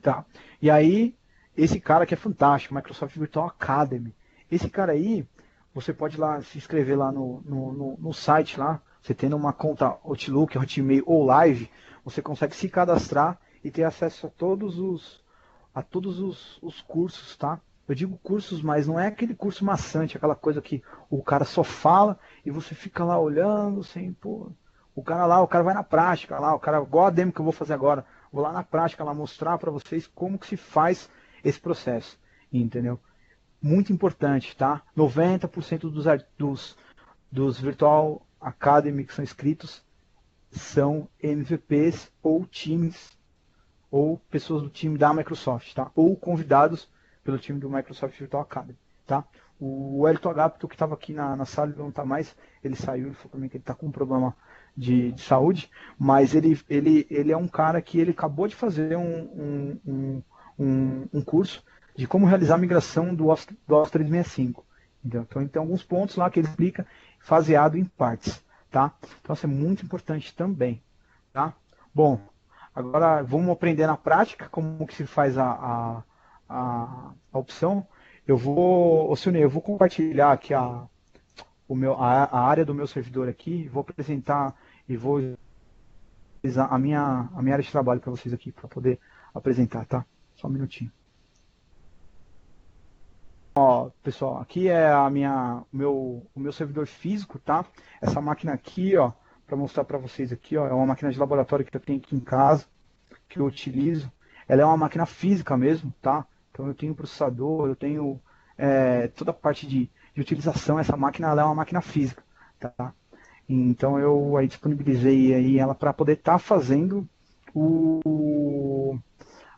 Tá? E aí, esse cara que é fantástico, Microsoft Virtual Academy. Esse cara aí, você pode lá se inscrever lá no site lá, você tendo uma conta Outlook, Hotmail ou Live, você consegue se cadastrar e ter acesso a todos os cursos, tá? Eu digo cursos, mas não é aquele curso maçante, aquela coisa que o cara só fala e você fica lá olhando, sem, pô. O cara vai na prática lá, o cara, igual a demo que eu vou fazer agora, vou lá na prática lá mostrar para vocês como que se faz esse processo, entendeu? Muito importante, tá? 90% dos Virtual Academy que são inscritos são MVPs ou times ou pessoas do time da Microsoft, tá? Ou convidados pelo time do Microsoft Virtual Academy, tá? O Elton Agapto, que estava aqui na sala, ele não está mais, ele saiu, ele falou para mim que ele está com um problema de saúde, mas ele é um cara que ele acabou de fazer um curso de como realizar a migração do Office 365. Entendeu? Então ele tem alguns pontos lá que ele explica, faseado em partes, tá? Então isso é muito importante também, tá? Bom, agora vamos aprender na prática como que se faz a opção. Eu vou compartilhar aqui a área do meu servidor aqui, vou apresentar e vou utilizar a minha área de trabalho para vocês aqui, para poder apresentar, tá? Só um minutinho. Ó, pessoal, aqui é o meu servidor físico, tá? Essa máquina aqui, ó, para mostrar para vocês aqui, ó, é uma máquina de laboratório que eu tenho aqui em casa, que eu utilizo. Ela é uma máquina física mesmo, tá? Então eu tenho processador, eu tenho toda a parte de utilização. Essa máquina ela é uma máquina física, tá? Então eu aí disponibilizei aí ela para poder estar fazendo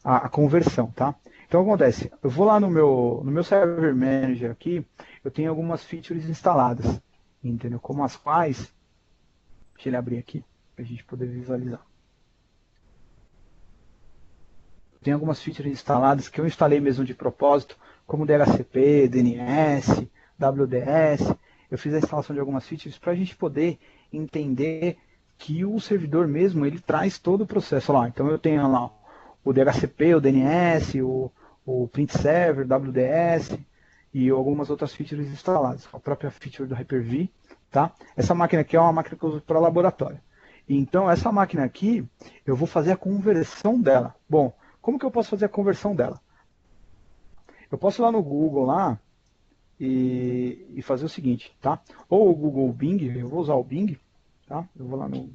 a conversão, tá? Então o que acontece? Eu vou lá no meu Server Manager aqui, eu tenho algumas features instaladas, entendeu? Como as quais, deixa ele abrir aqui para a gente poder visualizar. Tem algumas features instaladas que eu instalei mesmo de propósito, como DHCP, DNS, WDS. Eu fiz a instalação de algumas features para a gente poder entender que o servidor mesmo, ele traz todo o processo lá. Então eu tenho lá o DHCP, o DNS, o Print Server, WDS e algumas outras features instaladas. A própria feature do Hyper-V, tá? Essa máquina aqui é uma máquina que eu uso para laboratório. Então essa máquina aqui, eu vou fazer a conversão dela. Bom, como que eu posso fazer a conversão dela? Eu posso ir lá no Google lá e fazer o seguinte, tá? Ou o Google Bing, eu vou usar o Bing, tá? Eu vou lá no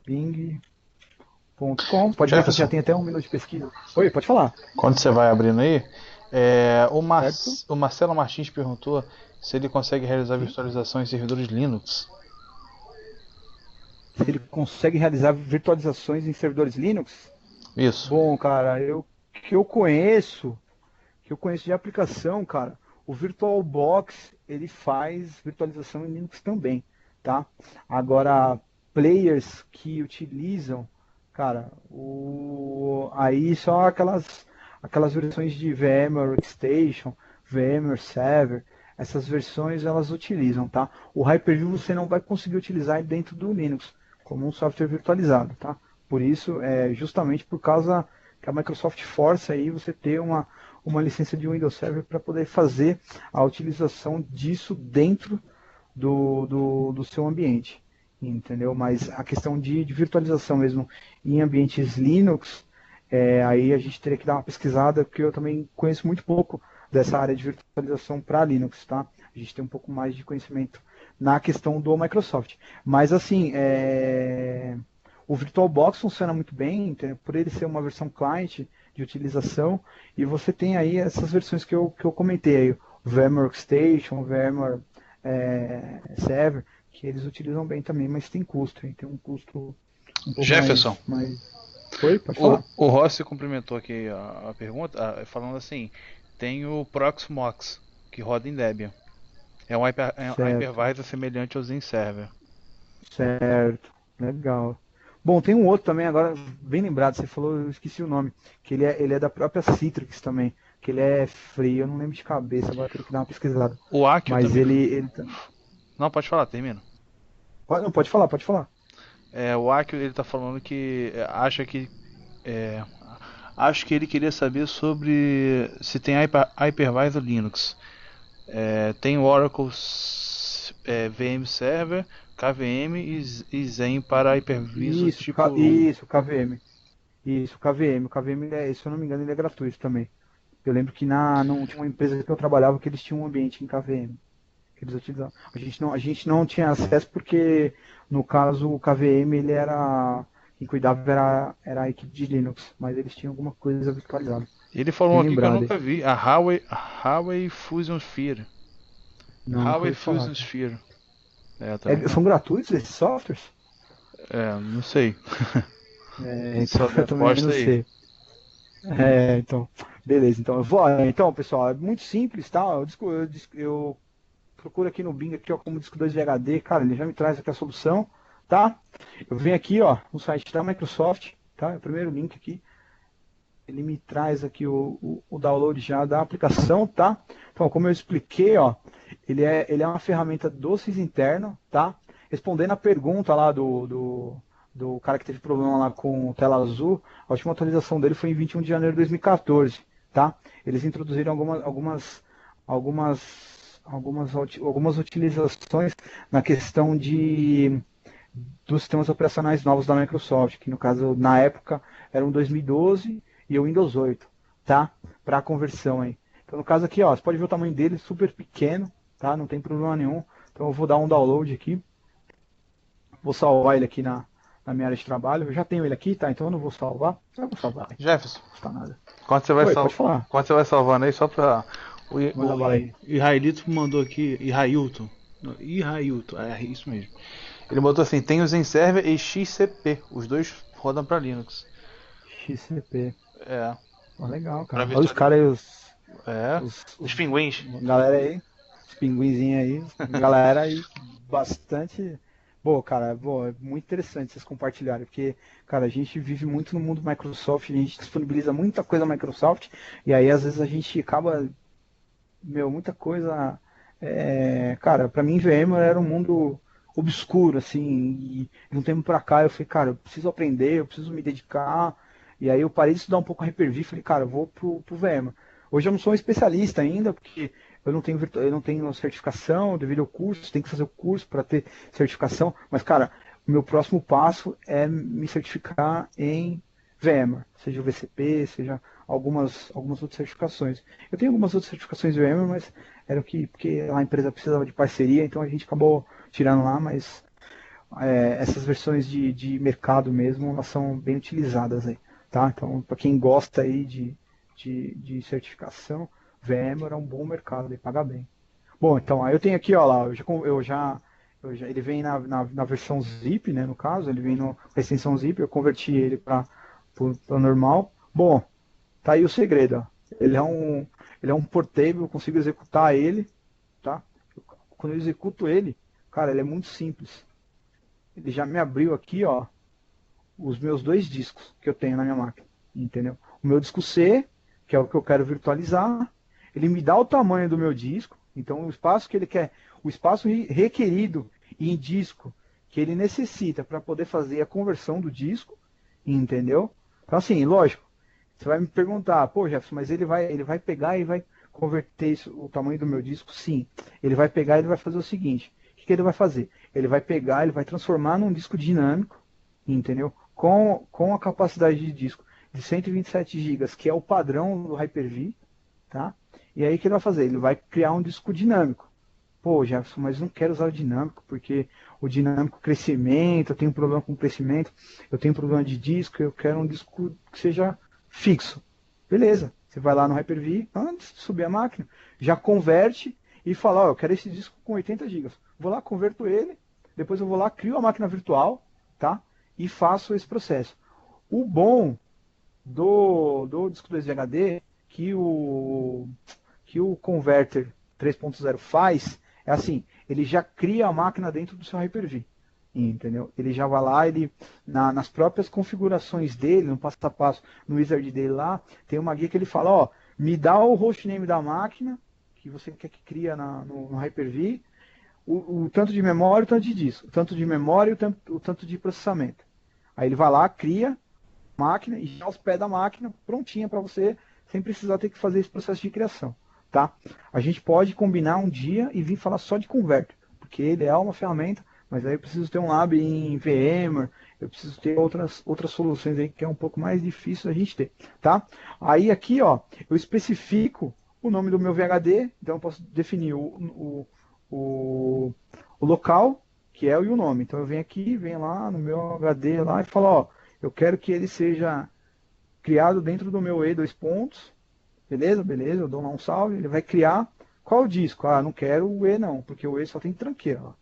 Bing.com, pode ver que já tem até um minuto de pesquisa. Oi, pode falar. Quando você vai abrindo aí, o Marcelo Martins perguntou se ele consegue realizar virtualização em servidores Linux. Se ele consegue realizar virtualizações em servidores Linux? Isso. Bom, cara, que eu conheço de aplicação, cara, o VirtualBox, ele faz virtualização em Linux também, tá? Agora, players que utilizam, cara, aí só aquelas versões de VMware Workstation, VMware Server, essas versões elas utilizam, tá? O Hyper-V você não vai conseguir utilizar dentro do Linux, como um software virtualizado, tá? Por isso, justamente por causa que a Microsoft força aí você ter uma licença de Windows Server para poder fazer a utilização disso dentro do seu ambiente, entendeu? Mas a questão de virtualização mesmo em ambientes Linux, aí a gente teria que dar uma pesquisada, porque eu também conheço muito pouco dessa área de virtualização para Linux, tá? A gente tem um pouco mais de conhecimento na questão do Microsoft. Mas assim, o VirtualBox funciona muito bem, entendeu? Por ele ser uma versão client de utilização, e você tem aí essas versões que eu comentei aí, o VMware Workstation, o VMware Server, que eles utilizam bem também, mas tem custo, hein? Tem um custo um pouco Jefferson, mais... Oi, pode falar. O Rossi complementou aqui a pergunta, falando assim, tem o Proxmox, que roda em Debian. É um hypervisor semelhante ao ZenServer. Certo, legal. Bom, tem um outro também, agora bem lembrado, você falou, eu esqueci o nome, que ele é da própria Citrix também, que ele é free, eu não lembro de cabeça, agora eu tenho que dar uma pesquisada. O Accio Mas também. ele... Não, pode falar, termina. Não, pode falar, pode falar. O Akio ele tá falando que é, acho que ele queria saber sobre se tem Hypervisor Linux. Tem o Oracle VM Server, KVM e Zen para Hypervisor Isso, tipo. isso, KVM. Isso, KVM. O KVM, se eu não me engano, ele é gratuito também. Eu lembro que na última empresa que eu trabalhava que eles tinham um ambiente em KVM. Que eles utilizavam. A gente não tinha acesso porque, no caso, o KVM, ele era... Quem cuidava era a equipe de Linux, mas eles tinham alguma coisa virtualizada. Ele falou Bem aqui que eu lembrado aí. nunca vi, a Huawei Fusion Sphere. Não, nunca Huawei ouvi falar, Fusion cara. Sphere. Também não. São gratuitos esses softwares? Não sei. Então, Só eu também posta não aí. sei. Então, beleza. Então, então, pessoal, é muito simples, tá? Eu procuro aqui no Bing aqui, ó, como disco 2 VHD, cara, ele já me traz aqui a solução, tá? Eu venho aqui, ó, no site da Microsoft, tá? É o primeiro link aqui. Ele me traz aqui o download já da aplicação, tá? Então, como eu expliquei, ó, ele é uma ferramenta do SIS interno, tá? Respondendo a pergunta lá do cara que teve problema lá com tela azul, a última atualização dele foi em 21 de janeiro de 2014, tá? Eles introduziram algumas utilizações na questão dos sistemas operacionais novos da Microsoft, que no caso, na época, eram 2012 e o Windows 8, tá? Para a conversão aí. Então, no caso aqui, ó, você pode ver o tamanho dele, super pequeno, tá? Não tem problema nenhum. Então, eu vou dar um download aqui. Vou salvar ele aqui na minha área de trabalho. Eu já tenho ele aqui, tá? Então, eu não vou salvar. Eu vou salvar, Jefferson, não custa nada. quando você vai, Oi, pode falar. quando você vai salvando aí, só pra. Manda bala aí. Israelito mandou aqui. Israilton. Não, Israilton, é isso mesmo. Ele botou assim: tem o Zen Server e XCP. Os dois rodam pra Linux. XCP. É, Ó, legal, pra cara. Olha os virtualizar. caras aí, os, É, os, os os pinguins. galera aí, os pinguinzinhos aí, galera aí, bastante. Pô, cara, pô, é muito interessante vocês compartilharem, porque, cara, a gente vive muito no mundo Microsoft, a gente disponibiliza muita coisa Microsoft, e aí às vezes a gente acaba, meu, muita coisa. Cara, pra mim VMware era um mundo obscuro, assim, e de um tempo pra cá eu falei, cara, eu preciso aprender, eu preciso me dedicar, e aí eu parei de estudar um pouco a Hyper-V e falei, cara, eu vou pro VMware. Hoje eu não sou um especialista ainda, porque eu não tenho certificação devido ao curso, tem que fazer o curso para ter certificação, mas, cara, o meu próximo passo é me certificar em VMware, seja o VCP, seja algumas outras certificações. Eu tenho algumas outras certificações VMware, mas era o que, porque a empresa precisava de parceria, então a gente acabou tirando lá, mas essas versões de mercado mesmo, elas são bem utilizadas aí, tá? Então, para quem gosta aí de certificação, VMware é um bom mercado, ele paga bem. Bom, então, aí eu tenho aqui, ó lá, ele vem na versão zip, né, no caso, ele vem com a extensão zip, eu converti ele para normal. Bom, tá aí o segredo, ó. Ele é um portable, eu consigo executar ele, tá? Quando eu executo ele, cara, ele é muito simples. Ele já me abriu aqui, ó, os meus dois discos que eu tenho na minha máquina, entendeu? O meu disco C, que é o que eu quero virtualizar, ele me dá o tamanho do meu disco, então o espaço que ele quer, o espaço requerido em disco que ele necessita para poder fazer a conversão do disco, entendeu? Então assim, lógico, você vai me perguntar, pô, Jefferson, mas ele vai pegar e vai converter isso, o tamanho do meu disco? Sim. Ele vai pegar e ele vai fazer o seguinte: o que ele vai fazer? Ele vai pegar, ele vai transformar num disco dinâmico, entendeu? Com a capacidade de disco de 127 GB, que é o padrão do Hyper-V, tá? E aí o que ele vai fazer? Ele vai criar um disco dinâmico. Pô, Jefferson, mas não quero usar o dinâmico, porque o dinâmico crescimento, eu tenho um problema com crescimento, eu tenho um problema de disco, eu quero um disco que seja fixo. Beleza, você vai lá no Hyper-V, antes de subir a máquina, já converte e fala, ó, eu quero esse disco com 80 GB. Vou lá, converto ele, depois eu vou lá, crio a máquina virtual, tá? E faço esse processo. O bom do disco 2 HD que o converter 3.0 faz é assim, ele já cria a máquina dentro do seu Hyper-V, entendeu? Ele já vai lá, nas próprias configurações dele, no passo a passo, no wizard dele lá, tem uma guia que ele fala, ó, me dá o hostname da máquina que você quer que cria no Hyper-V, o tanto de memória e o tanto de disco, o tanto de memória e o tanto de processamento. Aí ele vai lá, cria a máquina e já hospeda a máquina prontinha para você, sem precisar ter que fazer esse processo de criação. Tá? A gente pode combinar um dia e vir falar só de converter, porque ele é uma ferramenta, mas aí eu preciso ter um lab em VMware, eu preciso ter outras soluções aí que é um pouco mais difícil a gente ter. Tá? Aí aqui ó, eu especifico o nome do meu VHD, então eu posso definir o local, que é o nome. Então eu venho aqui, venho lá no meu HD lá e falo, ó, eu quero que ele seja criado dentro do meu E dois pontos, beleza? Beleza, eu dou lá um salve, ele vai criar. Qual o disco? Ah, não quero o E não, porque o E só tem tranqueira, ó.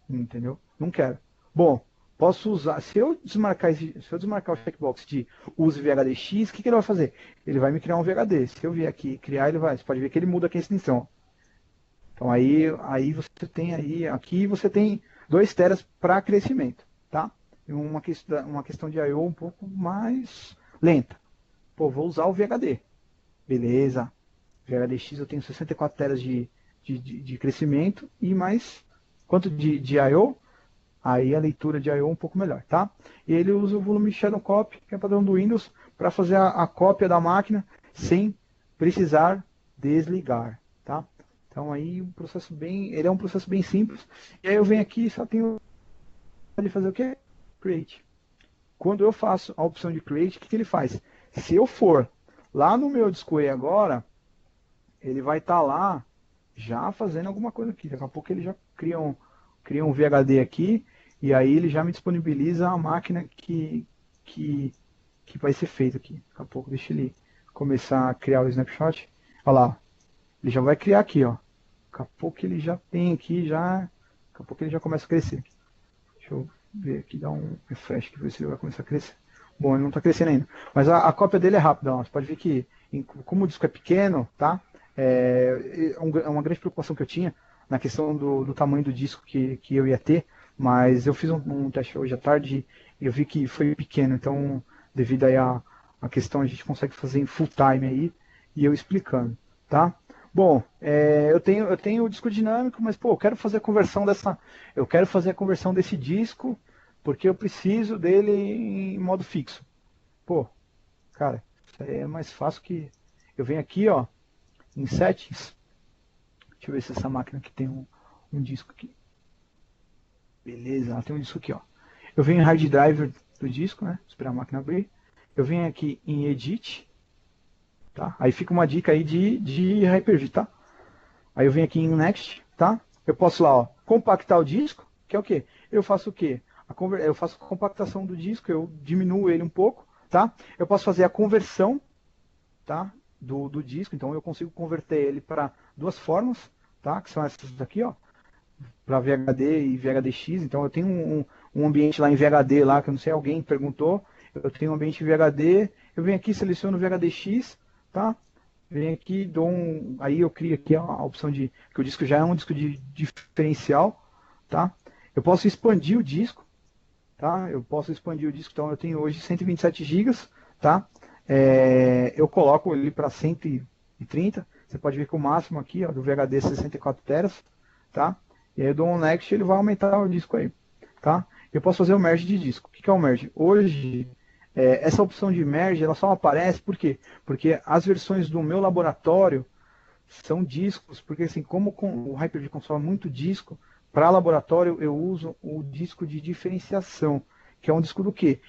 Entendeu? Não quero. Bom, posso usar, se eu desmarcar o checkbox de use VHDX, o que ele vai fazer? Ele vai me criar um VHD. Se eu vier aqui criar, ele vai, você pode ver que ele muda aqui a extensão. Então aí você tem aí, aqui você tem 2 teras para crescimento, tá? E uma questão de I/O um pouco mais lenta. Pô, vou usar o VHD. Beleza. VHDX eu tenho 64 teras de crescimento e mais quanto de I/O? Aí a leitura de I/O um pouco melhor, tá? E ele usa o volume Shadow Copy, que é padrão do Windows, para fazer a cópia da máquina sem precisar desligar, tá? Então aí ele é um processo bem simples. E aí eu venho aqui e só tenho de fazer o quê? Create. Quando eu faço a opção de create, o que ele faz? Se eu for lá no meu disco E agora, ele vai estar lá já fazendo alguma coisa aqui. Daqui a pouco ele já cria um VHD aqui e aí ele já me disponibiliza a máquina que vai ser feita aqui. Daqui a pouco deixa ele começar a criar o snapshot. Olha lá, ele já vai criar aqui, ó. Daqui a pouco ele já tem aqui, daqui a pouco ele já começa a crescer. Deixa eu ver aqui, dar um refresh aqui, ver se ele vai começar a crescer. Bom, ele não está crescendo ainda. Mas a cópia dele é rápida, ó. Você pode ver que, como o disco é pequeno, tá? É uma grande preocupação que eu tinha na questão do tamanho do disco que eu ia ter, mas eu fiz um teste hoje à tarde e eu vi que foi pequeno, então devido aí a questão a gente consegue fazer em full time aí e eu explicando, tá? Bom, eu tenho o disco dinâmico, mas pô, eu quero fazer a conversão desse disco porque eu preciso dele em modo fixo. Pô, cara, isso aí é mais fácil que eu venho aqui, ó, em settings. Deixa eu ver se essa máquina aqui tem um disco aqui. Beleza, ela tem um disco aqui, ó. Eu venho em hard driver do disco, né? Esperar a máquina abrir. Eu venho aqui em edit, tá? Aí fica uma dica aí de Hyper-V, tá? Aí eu venho aqui em next, tá? Eu posso lá, ó, compactar o disco, que é o quê? Eu faço o quê? Eu faço a compactação do disco, eu diminuo ele um pouco, tá? Eu posso fazer a conversão, tá? Do disco, então eu consigo converter ele para 2 formas, tá? Que são essas daqui, ó, para VHD e VHDX. Então eu tenho um ambiente lá em VHD lá, que eu não sei, alguém perguntou. Eu tenho um ambiente em VHD, eu venho aqui, seleciono o VHDX, tá? Venho aqui, aí eu crio aqui a opção de que o disco já é um disco de diferencial, tá? Eu posso expandir o disco, tá? Eu posso expandir o disco, então eu tenho hoje 127 GB, tá? Eu coloco ele para 130. Você pode ver que o máximo aqui, ó, do VHD é 64 teras, tá? E aí eu dou um next e ele vai aumentar o disco aí, tá? Eu posso fazer o merge de disco. O que é o merge? Hoje, essa opção de merge, ela só aparece, por quê? Porque as versões do meu laboratório são discos, porque assim, como o Hyper-V consome muito disco, para laboratório eu uso o disco de diferenciação, que é um disco do quê?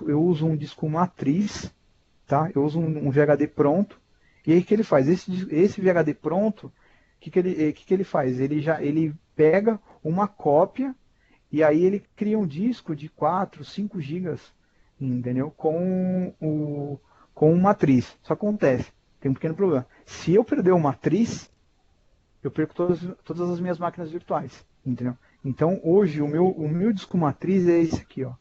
Eu uso um disco matriz, tá? Eu uso um VHD pronto, e aí o que ele faz? Esse VHD pronto, o que ele faz? Ele pega uma cópia e aí ele cria um disco de 4, 5 gigas, entendeu? Com uma matriz. Isso acontece. Tem um pequeno problema. Se eu perder uma matriz, eu perco todas as minhas máquinas virtuais, entendeu? Então hoje o meu disco matriz é esse aqui, ó.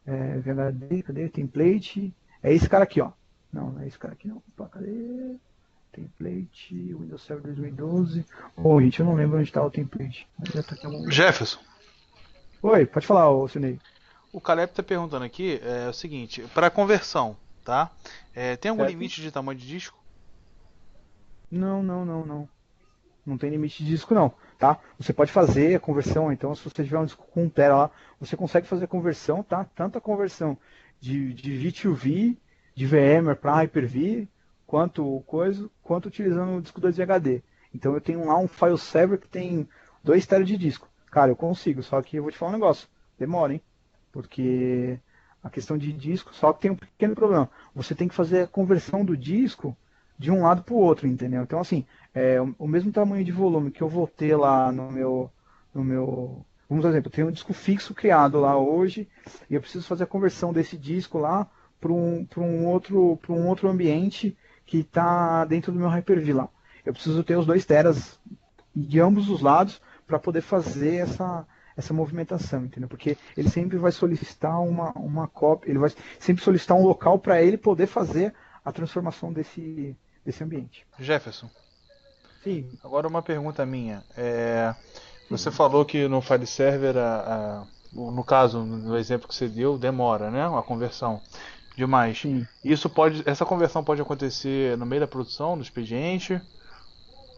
VHD, cadê? Template. É esse cara aqui, ó. Não é esse cara aqui não. Opa, cadê? Template, Windows Server 2012. Oh, gente, eu não lembro onde está o template. Jefferson, Oi, pode falar, ô Sinei. o Caleb está perguntando aqui o seguinte, para conversão, tá? Tem algum Certo? limite de tamanho de disco? Não. Não tem limite de disco, não. tá? Você pode fazer a conversão, então se você tiver um disco com 1 tera lá, você consegue fazer a conversão, tá? Tanto a conversão de V2V, de VMware para Hyper-V, quanto utilizando o disco 2 HD. Então eu tenho lá um file server que tem 2 teras de disco. Cara, eu consigo, só que eu vou te falar um negócio, demora, hein? Porque a questão de disco, só que tem um pequeno problema. Você tem que fazer a conversão do disco de um lado para o outro, entendeu? Então, assim, o mesmo tamanho de volume que eu vou ter lá no meu, vamos dar um exemplo, eu tenho um disco fixo criado lá hoje e eu preciso fazer a conversão desse disco lá para um outro ambiente que está dentro do meu Hyper-V lá. Eu preciso ter os 2 teras de ambos os lados para poder fazer essa movimentação, entendeu? Porque ele sempre vai solicitar uma cópia, ele vai sempre solicitar um local para ele poder fazer a transformação desse ambiente. Jefferson, Sim. agora uma pergunta minha. Você falou que no file server, no caso, no exemplo que você deu, demora, né? A conversão demais. Sim. Essa conversão pode acontecer no meio da produção, no expediente?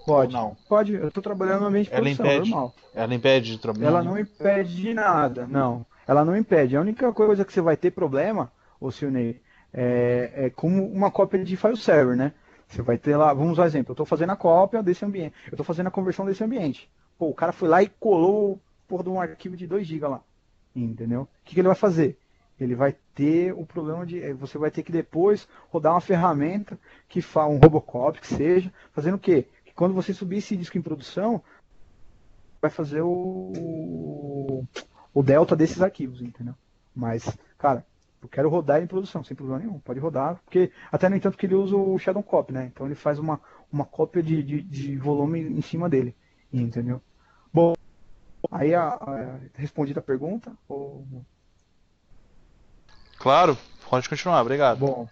Pode. Ou não? Pode. Eu estou trabalhando no ambiente de produção, normal. Ela impede de trabalhar? Ela não impede de nada, não. Ela não impede. A única coisa que você vai ter problema, ô Silnei, é como uma cópia de file server, né? Você vai ter lá, vamos usar um exemplo, eu estou fazendo a cópia desse ambiente, eu estou fazendo a conversão desse ambiente. Pô, o cara foi lá e colou por de um arquivo de 2 GB lá, entendeu? O que ele vai fazer? Ele vai ter o problema de, você vai ter que depois rodar uma ferramenta que faz um Robocop, que seja, fazendo o quê? Que quando você subir esse disco em produção, vai fazer o delta desses arquivos, entendeu? Mas, cara, eu quero rodar ele em produção, sem problema nenhum, pode rodar, porque até no entanto que ele usa o Shadow Copy, né? Então ele faz uma cópia de volume em cima dele, entendeu? Bom, aí respondida a pergunta? Ou... Claro, pode continuar, obrigado. Bom,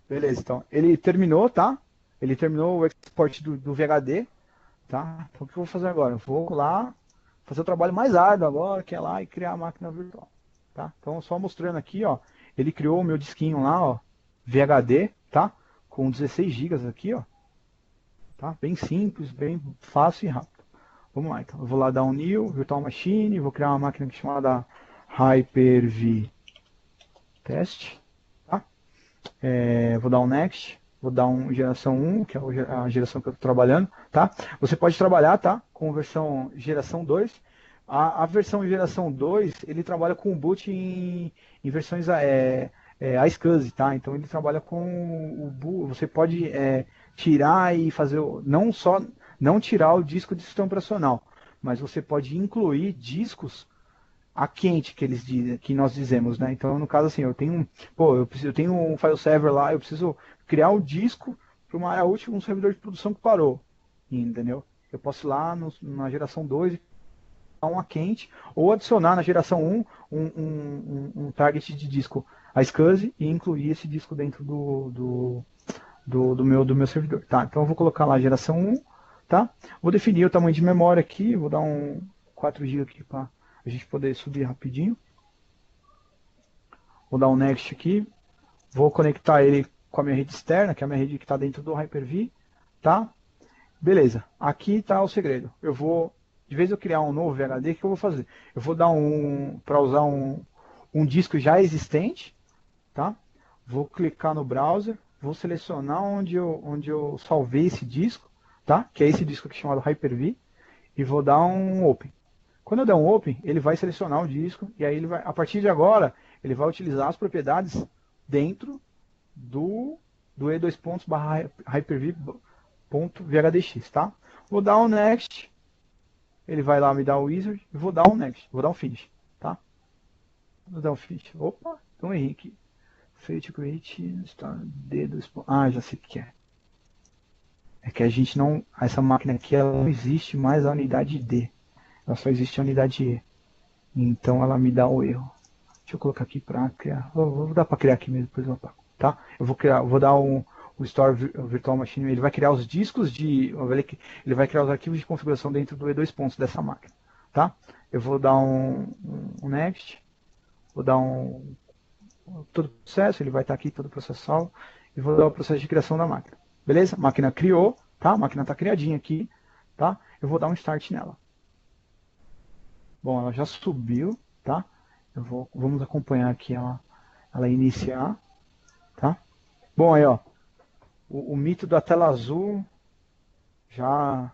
beleza, então, ele terminou, tá? Ele terminou o export do VHD, tá? Então o que eu vou fazer agora? Eu vou lá fazer o trabalho mais árduo agora, que é lá e criar a máquina virtual, tá? Então só mostrando aqui, ó, ele criou o meu disquinho lá, ó, VHD, tá? Com 16 GB aqui, ó, tá? Bem simples, bem fácil e rápido. Vamos lá, então. Eu vou lá dar um new, virtual machine, vou criar uma máquina chamada Hyper-V test, tá? Vou dar um next. Vou dar um geração 1, que é a geração que eu estou trabalhando, tá? Você pode trabalhar, tá? Com versão geração 2. A versão geração 2, ele trabalha com boot em versões iSCSI, tá? Então ele trabalha com o boot. Você pode tirar e fazer, não tirar o disco de sistema operacional, mas você pode incluir discos a quente que nós dizemos, né? Então, no caso assim, eu tenho um file server lá, eu preciso criar o disco para uma área útil, um servidor de produção que parou, entendeu? Eu posso ir lá na geração 2 dar um a quente, ou adicionar na geração 1 um target de disco a SCSI e incluir esse disco dentro do meu servidor, tá? Então eu vou colocar lá a geração 1, tá? Vou definir o tamanho de memória aqui, vou dar um 4 GB aqui para a gente poder subir rapidinho. Vou dar um next aqui. Vou conectar ele com a minha rede externa, que é a minha rede que está dentro do Hyper-V, tá? Beleza. Aqui está o segredo. Eu vou, de vez eu criar um novo VHD, o que eu vou fazer? Eu vou dar para usar um disco já existente, tá? Vou clicar no browser, vou selecionar onde eu salvei esse disco, tá? Que é esse disco aqui chamado Hyper-V, e vou dar um open. Quando eu der um open, ele vai selecionar o disco e aí ele vai, a partir de agora, ele vai utilizar as propriedades dentro do e2.hyper-v.vhdx, tá? Vou dar um next, ele vai lá me dar o wizard e vou dar um next, vou dar um finish, tá? Vou dar um finish. Opa, então errei aqui. Fate create start D2. Já sei o que é. É que a gente não, essa máquina aqui ela não existe mais a unidade D. Ela só existe a unidade E. Então ela me dá o erro. Deixa eu colocar aqui para criar. Vou dar para criar aqui mesmo, depois eu apago. Tá? Eu vou dar o Store Virtual Machine. Ele vai criar os discos ele vai criar os arquivos de configuração dentro do E2 pontos dessa máquina. Tá? Eu vou dar um Next. Vou dar todo o processo. Ele vai estar aqui, todo o processo salvo. E vou dar o processo de criação da máquina. Beleza? A máquina criou. Tá? A máquina está criadinha aqui. Tá? Eu vou dar um Start nela. Bom, ela já subiu, tá? Vamos acompanhar aqui ela iniciar, tá? Bom, aí, ó, o mito da tela azul já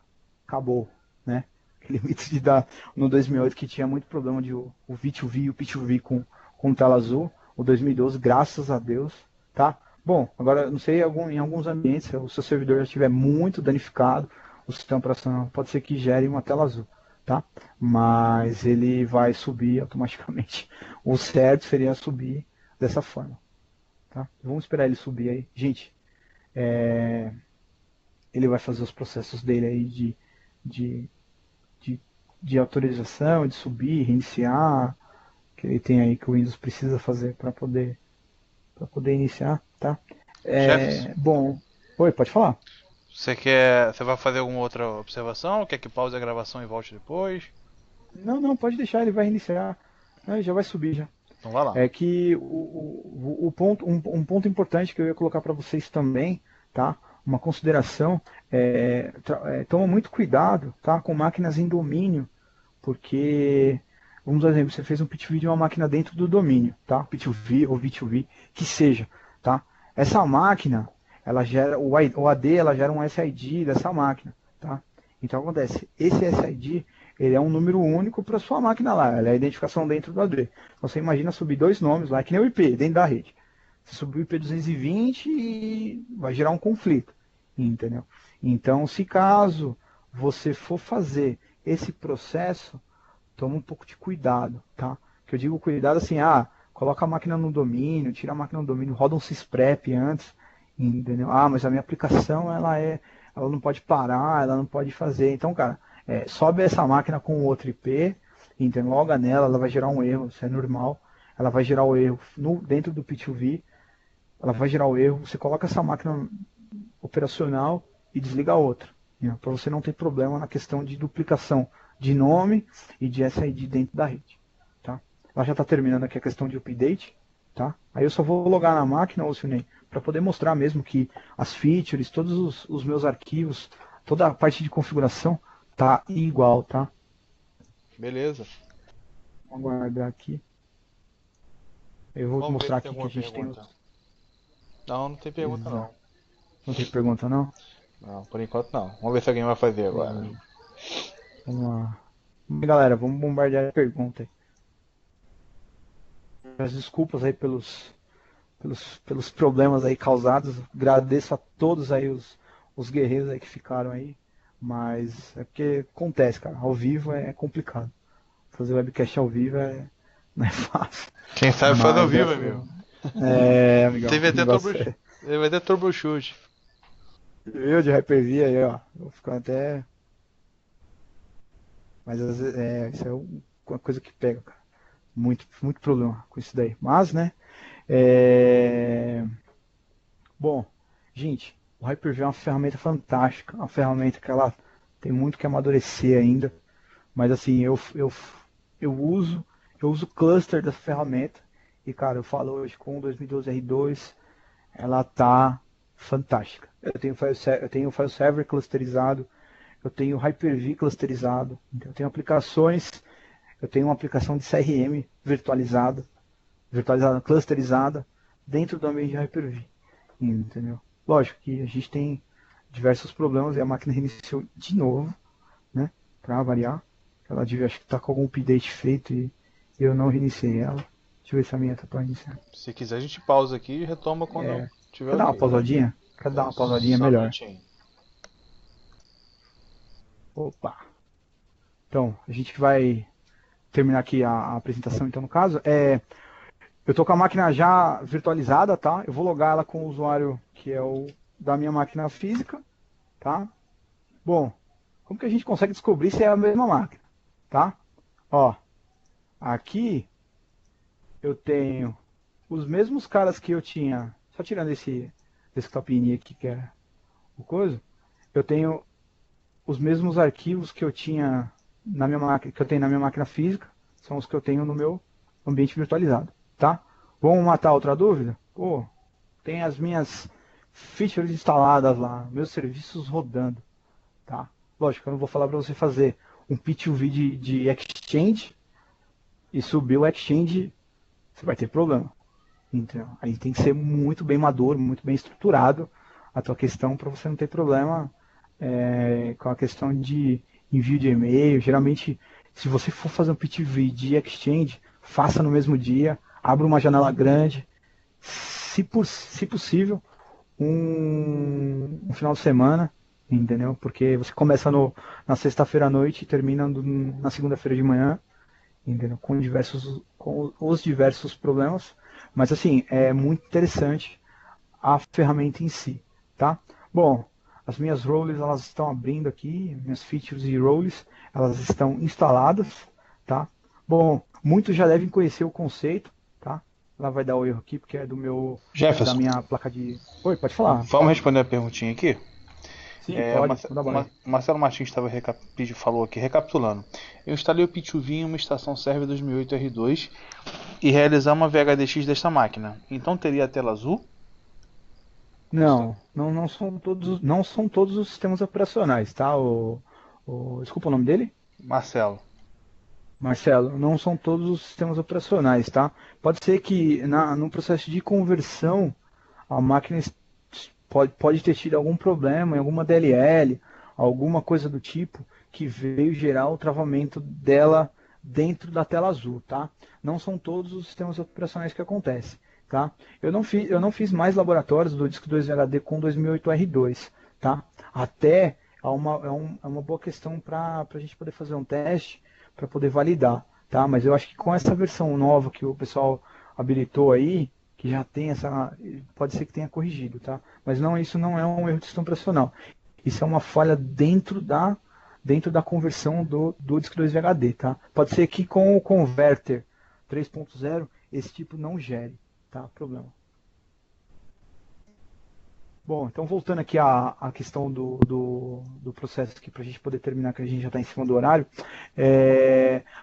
acabou, né? Aquele mito de dar no 2008 que tinha muito problema de o V2V e o P2V com tela azul. O 2012, graças a Deus, tá? Bom, agora não sei em alguns ambientes, se o seu servidor já estiver muito danificado, o sistema operacional pode ser que gere uma tela azul, tá? Mas ele vai subir automaticamente. O certo seria subir dessa forma, tá? Vamos esperar ele subir aí, gente. Ele vai fazer os processos dele aí de, de, de autorização, de subir, reiniciar, que ele tem aí que o Windows precisa fazer para poder iniciar, tá? Jefferson, Bom, oi, pode falar. você vai fazer alguma outra observação? Quer que pause a gravação e volte depois? Não, não, pode deixar, ele vai reiniciar. Não, ele já vai subir já. Então vai lá. É que o ponto, um ponto importante que eu ia colocar para vocês também, tá? Uma consideração, toma muito cuidado, tá? Com máquinas em domínio, porque, vamos dar um exemplo, você fez um PTV de uma máquina dentro do domínio, tá? PTV ou V2V, que seja, tá? Essa máquina, ela gera, o AD, ela gera um SID dessa máquina, tá? Então acontece, esse SID, ele é um número único para sua máquina lá, ela é a identificação dentro do AD. Então você imagina subir dois nomes lá, que nem o IP, dentro da rede. Você subir o IP 220 e vai gerar um conflito, entendeu? Então, se caso você for fazer esse processo, toma um pouco de cuidado, tá? Que eu digo cuidado assim, coloca a máquina no domínio, tira a máquina no domínio, roda um sysprep antes, entendeu? Mas a minha aplicação, ela não pode parar, ela não pode fazer. Então, cara, sobe essa máquina com outro IP, entendeu? Loga nela, ela vai gerar um erro, isso é normal. Ela vai gerar o erro dentro do P2V, ela vai gerar o erro, você coloca essa máquina operacional e desliga a outra, né? Para você não ter problema na questão de duplicação de nome e de SID dentro da rede. Tá? Ela já está terminando aqui a questão de update. Tá? Aí eu só vou logar na máquina, Osunei, para poder mostrar mesmo que as features, todos os meus arquivos, toda a parte de configuração tá igual, tá? Beleza. Vou aguardar aqui. Eu vou Vamos ver mostrar se tem aqui que alguma a gente tem pergunta. Não, não tem pergunta Exato. não. Não tem pergunta não? Não, por enquanto não. Vamos ver se alguém vai fazer agora. Vamos lá. Galera, vamos bombardear a pergunta aí. As desculpas aí pelos problemas aí causados. Agradeço a todos aí os guerreiros aí que ficaram aí. Mas é porque acontece, cara. Ao vivo é complicado. Fazer webcast ao vivo não é fácil. Quem sabe faz ao Mas vivo, graças a amigo. Deus. Amigão, Teve o até negócio Teve até troubleshoot. eu de Hyper-V aí, ó. Vou ficar até. Mas às vezes, isso é uma coisa que pega, cara. Muito, muito problema com isso daí. Mas, né? É... Bom, gente, o Hyper-V é uma ferramenta fantástica, uma ferramenta que ela tem muito que amadurecer ainda, mas assim, eu uso o cluster dessa ferramenta e, cara, eu falo hoje com o 2012 R2, ela tá fantástica. Eu tenho o file server clusterizado, eu tenho o Hyper-V clusterizado, então eu tenho aplicações, eu tenho uma aplicação de CRM virtualizada, clusterizada, dentro do ambiente de Hyper-V, entendeu? Lógico que a gente tem diversos problemas e a máquina reiniciou de novo, né? Para variar. Ela devia, acho que tá com algum update feito e eu não reiniciei ela. Deixa eu ver se a minha tá para iniciar. Se quiser a gente pausa aqui e retoma quando tiver Quer dar uma ok. pausadinha? Quer dar uma pausadinha Só um melhor? minutinho. Opa! Então, a gente vai terminar aqui a apresentação, então, no caso. Eu tô com a máquina já virtualizada, tá? Eu vou logar ela com o usuário que é o da minha máquina física, tá? Bom, como que a gente consegue descobrir se é a mesma máquina, tá? Ó, aqui eu tenho os mesmos caras que eu tinha, só tirando esse desktopinho aqui que é o coisa, eu tenho os mesmos arquivos que eu tinha na minha máquina, que eu tenho na minha máquina física, são os que eu tenho no meu ambiente virtualizado, tá? Vamos matar outra dúvida? Pô, tem as minhas features instaladas lá, meus serviços rodando, tá? Lógico, eu não vou falar para você fazer um P2V de Exchange, e subir o Exchange, você vai ter problema. Então, aí tem que ser muito bem maduro, muito bem estruturado a tua questão para você não ter problema com a questão de envio de e-mail. Geralmente, se você for fazer um PTV de Exchange, faça no mesmo dia, abra uma janela grande, se possível, um final de semana, entendeu? Porque você começa na sexta-feira à noite e termina na segunda-feira de manhã, entendeu? Com os diversos problemas. Mas assim, é muito interessante a ferramenta em si, tá? Bom, as minhas roles elas estão abrindo aqui, minhas features e roles, elas estão instaladas, tá? Bom, muitos já devem conhecer o conceito, tá? Ela vai dar o erro aqui porque é da Jefferson, minha placa de. Oi, pode falar. vamos responder a perguntinha aqui? Sim, pode, manda O bala aí. Marcelo Martins falou aqui, recapitulando. Eu instalei o P2V em uma estação Server 2008 R2 e realizar uma VHDX desta máquina. Então teria a tela azul? Não são todos os sistemas operacionais, tá? Desculpa o nome dele? Marcelo. Marcelo, não são todos os sistemas operacionais, tá? Pode ser que no processo de conversão a máquina pode ter tido algum problema em alguma DLL, alguma coisa do tipo que veio gerar o travamento dela dentro da tela azul, tá? Não são todos os sistemas operacionais que acontece, tá? Eu não fiz mais laboratórios do disco 2HD com 2008R2, tá? Até é uma boa questão para a gente poder fazer um teste para poder validar, tá? Mas eu acho que com essa versão nova que o pessoal habilitou aí, que já tem essa, pode ser que tenha corrigido, tá? Mas não, isso não é um erro de sistema operacional. Isso é uma falha dentro da conversão do disco 2VHD, tá? Pode ser que com o converter 3.0 esse tipo não gere, tá? Problema. Bom, então voltando aqui à questão do processo aqui para a gente poder terminar, que a gente já está em cima do horário.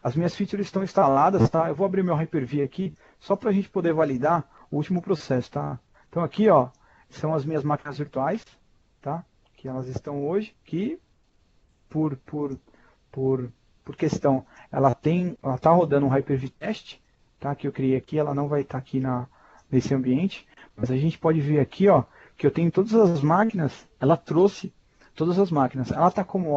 As minhas features estão instaladas, tá? Eu vou abrir meu Hyper-V aqui só para a gente poder validar o último processo, tá? Então aqui, ó, são as minhas máquinas virtuais, tá? Que elas estão hoje, que por, por, por, por questão, ela tá rodando um Hyper-V test, tá? Que eu criei aqui, ela não vai estar aqui nesse ambiente, mas a gente pode ver aqui, ó, que eu tenho todas as máquinas, ela trouxe todas as máquinas. Ela está como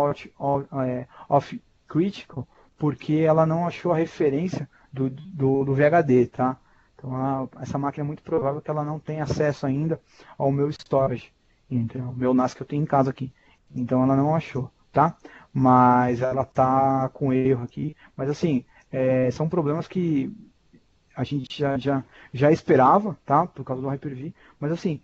off critical porque ela não achou a referência do VHD, tá? Então essa máquina é muito provável que ela não tenha acesso ainda ao meu storage, então, o meu NAS que eu tenho em casa aqui. Então ela não achou, tá? Mas ela tá com erro aqui. Mas assim, são problemas que a gente já esperava, tá? Por causa do Hyper-V. Mas assim,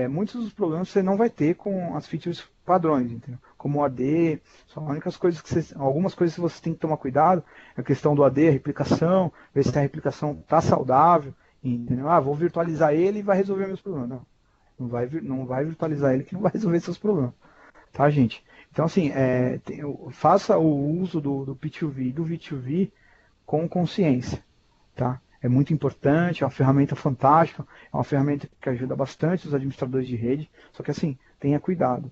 muitos dos problemas você não vai ter com as features padrões, entendeu? Como o AD, são as únicas coisas algumas coisas que você tem que tomar cuidado, a questão do AD, a replicação, ver se a replicação tá saudável, entendeu? Ah, vou virtualizar ele e vai resolver meus problemas. Não, não vai virtualizar ele que não vai resolver seus problemas, tá, gente? Então assim, faça o uso do P2V e do V2V com consciência, tá? É muito importante, é uma ferramenta fantástica, é uma ferramenta que ajuda bastante os administradores de rede, só que assim, tenha cuidado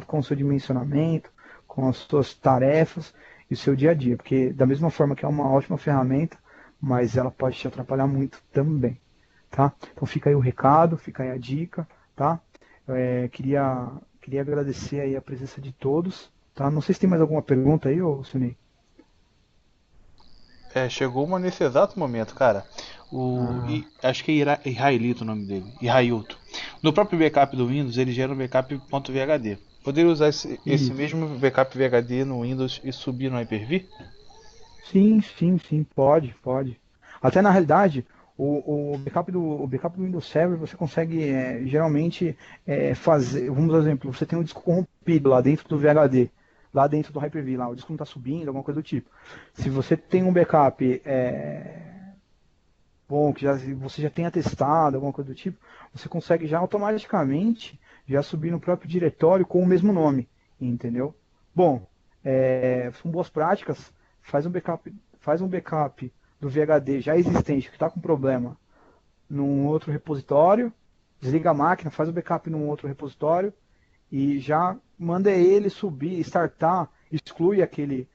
com o seu dimensionamento, com as suas tarefas e o seu dia a dia, porque da mesma forma que é uma ótima ferramenta, mas ela pode te atrapalhar muito também, tá? Então fica aí o recado, fica aí a dica, tá? Queria agradecer aí a presença de todos, tá? Não sei se tem mais alguma pergunta aí, ô Sunei. Chegou uma nesse exato momento, cara. Ah, Acho que é Irailito o nome dele. Irailto. No próprio backup do Windows, ele gera um backup.vhd. Poderia usar esse isso. mesmo backup VHD no Windows e subir no Hyper-V? Sim, sim, sim, pode. Até na realidade, o backup do Windows Server você consegue geralmente fazer, vamos dar um exemplo, você tem um disco corrompido lá dentro do VHD, lá dentro do Hyper-V, lá, o disco não está subindo, alguma coisa do tipo. Se você tem um backup bom, que você já tenha testado, alguma coisa do tipo, você consegue já automaticamente já subir no próprio diretório com o mesmo nome, entendeu? Bom, são boas práticas, faz um backup do VHD já existente que está com problema num outro repositório, desliga a máquina, faz o backup num outro repositório e já manda ele subir, startar, exclui aquele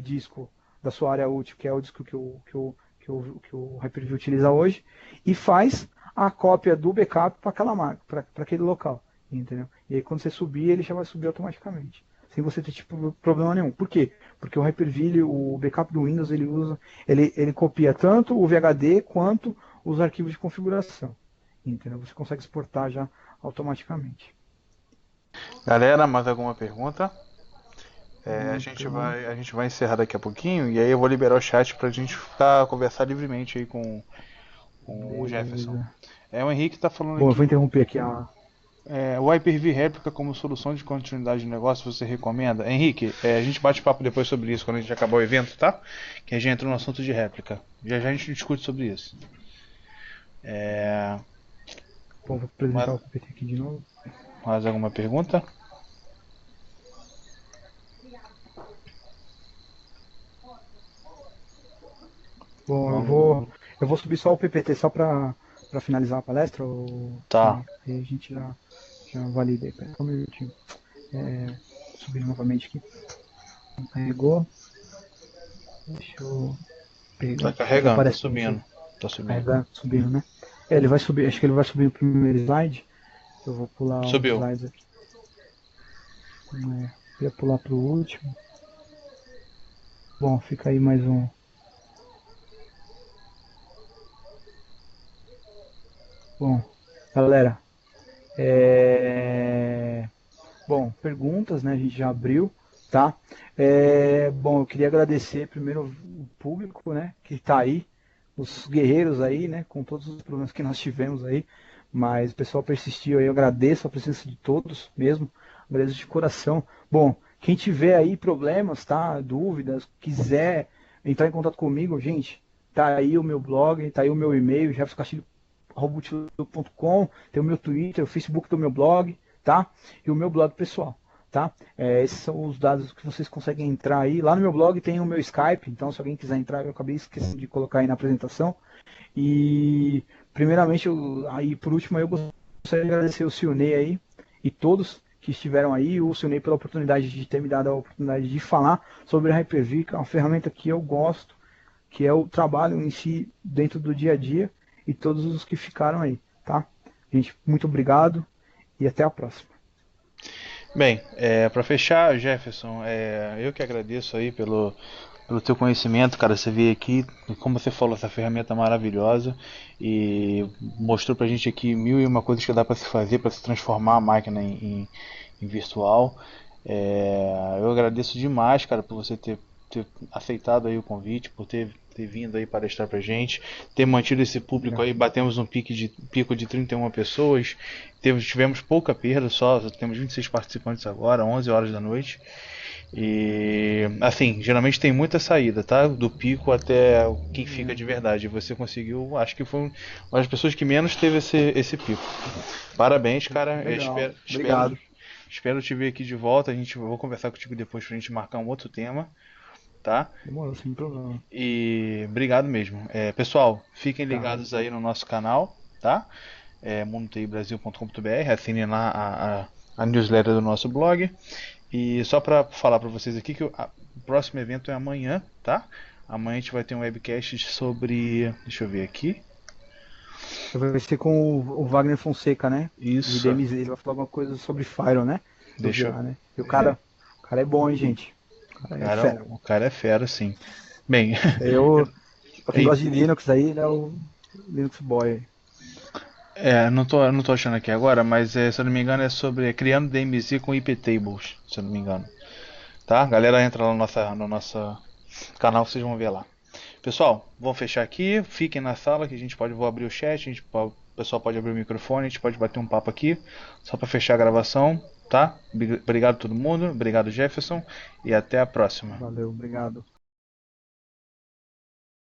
disco da sua área útil, que é o disco que que o Hyper-V utiliza hoje e faz a cópia do backup para aquela máquina, para aquele local, entendeu? E aí quando você subir, ele já vai subir automaticamente, sem você ter tipo problema nenhum. Por quê? Porque o Hyper-V, o backup do Windows, ele copia tanto o VHD quanto os arquivos de configuração, entendeu? Você consegue exportar já automaticamente. Galera, mais alguma pergunta? Não tem. A gente vai encerrar daqui a pouquinho e aí eu vou liberar o chat pra gente conversar livremente aí com o Jefferson. Beleza. O Henrique tá falando Bom, eu vou aqui. interromper aqui a. O Hyper-V Réplica como solução de continuidade de negócio, você recomenda? Henrique, a gente bate papo depois sobre isso quando a gente acabar o evento, tá? Que a gente entra no assunto de réplica. Já já a gente discute sobre isso. É, Bom, vou apresentar mais, o PPT aqui de novo. mais alguma pergunta? Bom, Vamos. eu vou subir só o PPT só para finalizar a palestra, Tá. aí a gente já valida aí. Pera só um minutinho. Subir novamente aqui. Carregou. Deixa eu Tá pegar. carregando, tá Aparece pra você. subindo. Tá subindo. Carregando, subindo, né? Ele vai subir, acho que ele vai subir no primeiro slide. Eu vou pular uns Subiu. slides aqui. Ia pular pro último. Bom, fica aí mais um. Bom, galera, bom, perguntas, né? A gente já abriu, tá? Bom, eu queria agradecer primeiro o público, né? Que está aí, os guerreiros aí, né? Com todos os problemas que nós tivemos aí, mas o pessoal persistiu aí. Eu agradeço a presença de todos mesmo, agradeço de coração. Bom, quem tiver aí problemas, tá? Dúvidas, quiser entrar em contato comigo, gente, tá aí o meu blog, tá aí o meu e-mail, jeffersocastilho.com, tem o meu Twitter, o Facebook do meu blog, tá? E o meu blog pessoal, tá? Esses são os dados que vocês conseguem entrar aí. Lá no meu blog tem o meu Skype, então se alguém quiser entrar, eu acabei esquecendo de colocar aí na apresentação. E primeiramente, aí por último, eu gostaria de agradecer o Sionei aí e todos que estiveram aí, o Sionei pela oportunidade de ter me dado a oportunidade de falar sobre a Hyper-V, que é uma ferramenta que eu gosto, que é o trabalho em si dentro do dia a dia, e todos os que ficaram aí, tá? Gente, muito obrigado e até a próxima. Bem, para fechar, Jefferson, eu que agradeço aí pelo teu conhecimento, cara. Você veio aqui, como você falou, essa ferramenta maravilhosa e mostrou pra gente aqui mil e uma coisas que dá para se fazer para se transformar a máquina em virtual. Eu agradeço demais, cara, por você ter aceitado aí o convite, por ter vindo aí palestrar pra gente, ter mantido esse público Obrigado. aí. Batemos um pico de 31 pessoas, tivemos pouca perda, só temos 26 participantes agora, 11 horas da noite. E assim, geralmente tem muita saída, tá? Do pico até quem fica de verdade. Você conseguiu, acho que foi uma das pessoas que menos teve esse pico. Parabéns, cara. Eu Legal, espero, obrigado. espero te ver aqui de volta. Eu vou conversar contigo depois pra gente marcar um outro tema, tá? Demorou, sem problema. E obrigado mesmo. Pessoal, fiquem Tá. ligados aí no nosso canal, tá? mundotibrasil.com.br, assinem lá a newsletter do nosso blog. E só para falar para vocês aqui que o próximo evento é amanhã, tá? Amanhã a gente vai ter um webcast sobre. Deixa eu ver aqui. Vai ser com o Wagner Fonseca, né? De Isso. DMZ. Ele vai falar alguma coisa sobre Fyron, né? Eu vi Deixa lá, eu. né? E o cara é bom, hein, gente? O cara é Cara, fera. o cara é fera, sim. Bem, Eu, pra quem e- gosta de Linux aí, ele é o Linux Boy. não tô achando aqui agora, mas se eu não me engano é sobre criando DMZ com IP tables, se eu não me engano. Tá? Galera, entra lá no nosso canal, vocês vão ver lá. Pessoal, vamos fechar aqui. Fiquem na sala que vou abrir o chat, o pessoal pode abrir o microfone, a gente pode bater um papo aqui, só para fechar a gravação, tá? Obrigado a todo mundo, obrigado Jefferson e até a próxima. Valeu, obrigado.